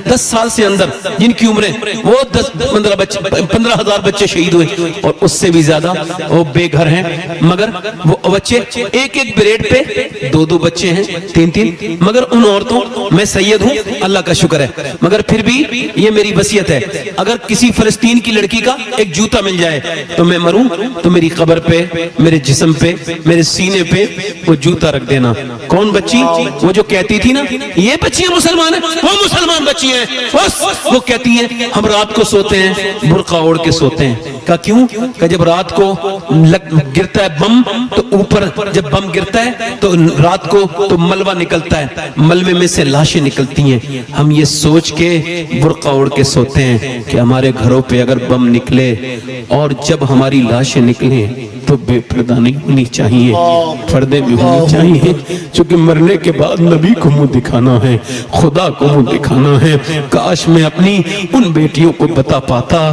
10 سال سے اندر جن کی عمریں, وہ 15,000 بچے شہید ہوئے, اور اس سے بھی زیادہ وہ بے گھر ہیں. مگر وہ بچے ایک بریڈ پہ 2 بچے ہیں, 3. مگر ان عورتوں, میں سید ہوں اللہ کا شکر ہے, مگر پھر بھی یہ میری وصیت ہے, اگر کسی فلسطین کی لڑکی کا ایک جوتا مل جائے تو میں مروں تو میری قبر پہ, میرے جسم پہ, میرے سینے پہ وہ جوتا رکھ دینا. کون بچی, وہ جو کہتی تھی نا یہ بچیاں مسلمان ہیں, وہ مسلمان بچی ہیں, وہ کہتی ہیں ہم رات کو سوتے ہیں برقع اوڑھ کے سوتے ہیں. کہا کیوں, کہ جب رات کو گرتا ہے بم تو اوپر جب بم گرتا ہے تو رات کو تو ملبہ نکلتا ہے, ملبے میں سے لاشیں نکلتی ہیں. ہم یہ سوچ کے برقع اوڑھ کے سوتے ہیں کہ ہمارے گھروں پہ اگر بم نکلے اور جب ہماری لاشیں نکلیں تو بے پردہ نہیں ہونی چاہیے, پردے بھی ہونی چاہیے, چونکہ مرنے کے بعد نبی کو منہ دکھانا ہے, خدا کو منہ دکھانا ہے. کاش میں اپنی ان بیٹیوں کو بتا پاتا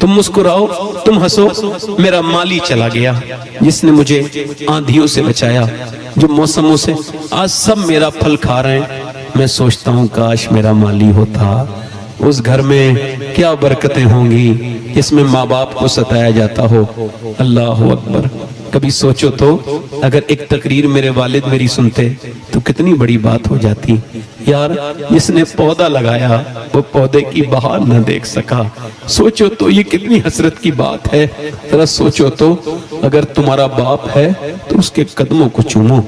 تم مسکراؤ، تم ہنسو، میرا مالی چلا گیا جس نے مجھے آندھیوں سے بچایا، جو موسموں سے، آج سب میرا پھل کھا رہے ہیں، میں سوچتا ہوں کاش میرا مالی ہوتا، اس گھر میں کیا برکتیں ہوں گی جس میں ماں باپ کو ستایا جاتا ہو۔ اللہ اکبر۔ کبھی سوچو تو اگر ایک تقریر میرے والد میری سنتے تو کتنی بڑی بات ہو جاتی۔ یار جس نے پودا لگایا وہ پودے کی بہار نہ دیکھ سکا، سوچو تو یہ کتنی حسرت کی بات ہے۔ ذرا سوچو تو اگر تمہارا باپ ہے تو اس کے قدموں کو چومو،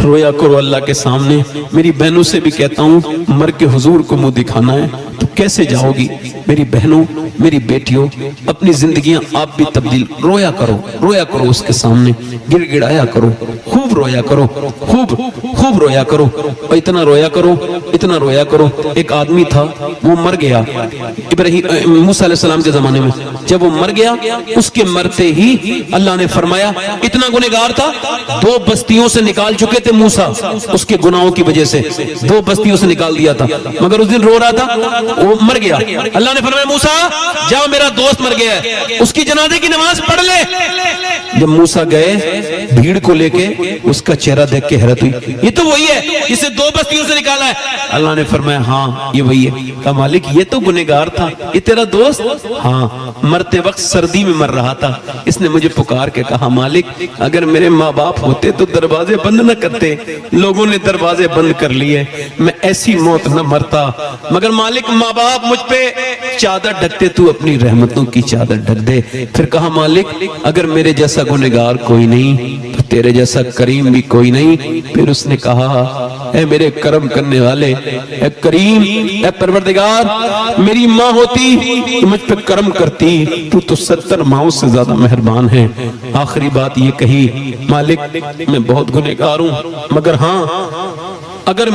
رویا کرو اللہ کے سامنے۔ میری بہنوں سے بھی کہتا ہوں مر کے حضور کو منہ دکھانا ہے تو کیسے جاؤ گی؟ میری بہنوں، میری بیٹیوں، اپنی زندگیاں آپ بھی تبدیل، رویا کرو اس کے سامنے، گڑ گڑایا کرو، خوب رویا کرو، خوب رویا کرو، اور اتنا رویا کرو۔ ایک آدمی تھا وہ مر گیا، موسیٰ علیہ السلام کے زمانے میں، جب وہ مر گیا اس کے مرتے ہی اللہ نے فرمایا، اتنا گنہگار تھا 2 بستیوں سے نکال چکے تھے موسیٰ، اس کے گناہوں کی وجہ سے 2 بستیوں سے نکال دیا تھا، مگر اس دن رو رہا تھا، وہ مر گیا۔ اللہ نے فرمایا موسیٰ جاؤ میرا دوست مر گیا ہے، اس کی جنازے کی نماز پڑھ لے۔ جب موسیٰ گئے بھیڑ کو لے کے، اس کا چہرہ دیکھ کے حیرت ہوئی، یہ تو وہی ہے جسے 2 بستیوں سے نکالا ہے۔ اللہ نے فرمایا ہاں یہ وہی ہے۔ کہا مالک یہ تو گنہگار تھا، یہ تیرا دوست؟ ہاں، مرتے وقت سردی میں مر رہا تھا، اس نے مجھے پکار کے کہا مالک اگر میرے ماں باپ ہوتے تو دروازے بند نہ کرتے، لوگوں نے دروازے بند کر لیے، میں ایسی موت نہ مرتا، مگر مالک ماں باپ مجھ پہ چادر ڈھکتے، تو اپنی رحمتوں کی چادر ڈھک دے۔ پھر کہا مالک اگر میرے جیسا گنہگار کوئی نہیں تو تیرے جیسا کریم بھی کوئی نہیں۔ پھر اس نے کہا اے میرے کرم کرنے والے، اے کریم، اے پروردگار، میری ماں ہوتی تو مجھ پہ کرم کرتی، تو 70 ماؤں سے زیادہ مہربان ہے۔ آخری بات یہ کہی مالک میں بہت گنہگار ہوں، مگر ہاں اگر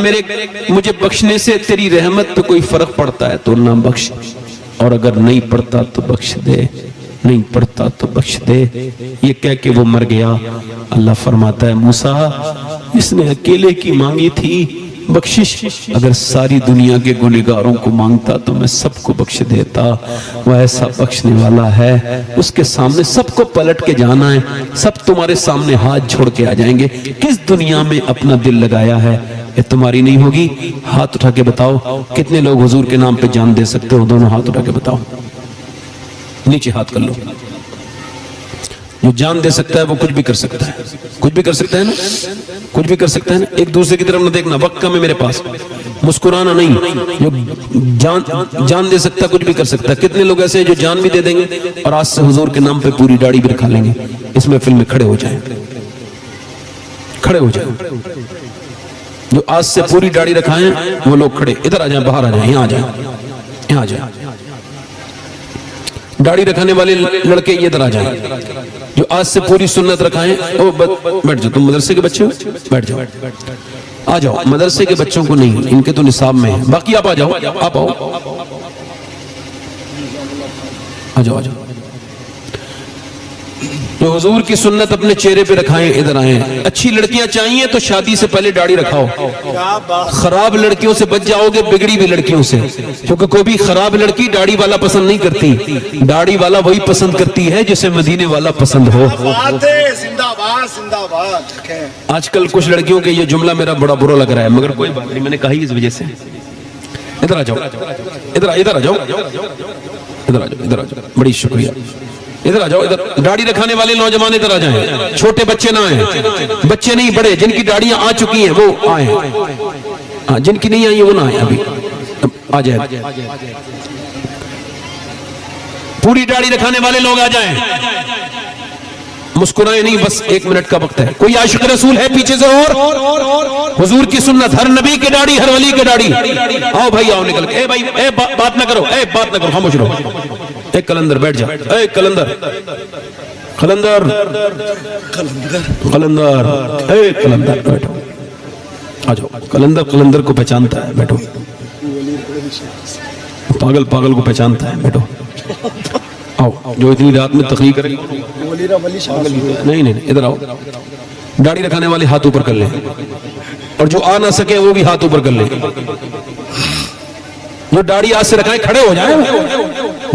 مجھے بخشنے سے تیری رحمت پہ کوئی فرق پڑتا ہے تو نہ بخش، اور اگر نہیں پڑتا تو بخش دے، نہیں پڑتا تو بخش دے۔ یہ کہہ کے وہ مر گیا۔ اللہ فرماتا ہے موسیٰ اس نے اکیلے کی مانگی تھی بخشش، اگر ساری دنیا کے گنہگاروں کو مانگتا تو میں سب کو بخش دیتا۔ وہ ایسا بخشنے والا ہے، اس کے سامنے سب کو پلٹ کے جانا ہے، سب تمہارے سامنے ہاتھ چھوڑ کے آ جائیں گے۔ کس دنیا میں اپنا دل لگایا ہے؟ یہ تمہاری نہیں ہوگی۔ ہاتھ اٹھا کے بتاؤ کتنے لوگ حضور کے نام پہ جان دے سکتے ہو؟ دونوں ہاتھ اٹھا کے بتاؤ، نیچے ہاتھ کر لو۔ جو جان دے سکتا ہے وہ کچھ بھی کر سکتا ہے، کچھ بھی کر سکتا ہے نا، کچھ بھی کر سکتا ہے نا۔ ایک دوسرے کی طرف نہ دیکھنا، وقت کم ہے میرے پاس، مسکرانا نہیں۔ جو جان دے سکتا ہے کچھ بھی کر سکتا ہے۔ کتنے لوگ ایسے ہیں جو جان بھی دے دیں گے اور آج سے حضور کے نام پہ پوری داڑھی بھی رکھا لیں گے؟ اس محفل میں کھڑے ہو جائیں، کھڑے ہو جائیں۔ جو آج سے پوری داڑھی رکھائیں وہ لوگ کھڑے، ادھر آ جائیں، باہر آ جائیں، یہاں آ جائیں، یہاں آ جائیں۔ داڑھی رکھانے والے لڑکے یہ ادھر آ جائیں، جو آج سے پوری سنت رکھائیں۔ بیٹھ جاؤ، تم مدرسے کے بچے ہو، بیٹھ جاؤ، آ جاؤ۔ مدرسے کے بچوں کو نہیں، ان کے تو نصاب میں ہے، باقی آپ آ جاؤ، آپ آؤ، آ جاؤ، آ جاؤ۔ جو حضور کی سنت اپنے چہرے پہ رکھائیں ادھر آئیں۔ اچھی لڑکیاں چاہیے تو شادی سے پہلے داڑھی رکھاؤ، خراب لڑکیوں سے بچ جاؤ گے، بگڑی ہوئی لڑکیوں سے، کیونکہ کوئی بھی خراب لڑکی داڑھی والا پسند نہیں کرتی، داڑھی والا وہی پسند کرتی ہے جسے مدینے والا پسند ہو۔ آج کل کچھ لڑکیوں کے یہ جملہ میرا بڑا برا لگ رہا ہے، مگر کوئی بات نہیں، میں نے کہا ہی اس وجہ سے۔ ادھر آ جاؤ، ادھر آ جاؤ، ادھر آ جاؤ، ادھر آ جاؤ، بڑی شکریہ۔ ادھر آ جاؤ، ادھر داڑھی رکھانے والے نوجوان ادھر آ جائیں، چھوٹے بچے نہ آئیں، بچے نہیں بڑے، جن کی داڑیاں آ چکی ہیں وہ آئیں، ہاں جن کی نہیں آئی وہ نہ آئیں، ابھی آ جائیں۔ پوری داڑھی رکھانے والے لوگ آ جائیں، مسکرائیں نہیں، بس 1 منٹ کا وقت ہے۔ کوئی عاشق رسول ہے پیچھے سے؟ اور حضور کی سنت، ہر نبی کی داڑھی، ہر ولی کی داڑھی۔ آؤ بھائی آؤ، نکل کے، اے بھائی اے بات نہ کرو، اے بات نہ کرو، خاموش رہو۔ اے کلندر بیٹھ جا، اے کلندر، کلندر، کلندر، اے کلندر بیٹھو، آ جاؤ۔ کلندر کلندر کو پہچانتا ہے، بیٹھو۔ پاگل پاگل کو پہچانتا ہے، بیٹھو۔ آؤ، جو اتنی رات میں تقریر کرے گی، نہیں نہیں ادھر آؤ۔ داڑھی رکھانے والے ہاتھ اوپر کر لیں، اور جو آ نہ سکے وہ بھی ہاتھ اوپر کر لیں۔ جو داڑھی آج سے رکھائیں کھڑے ہو جائیں،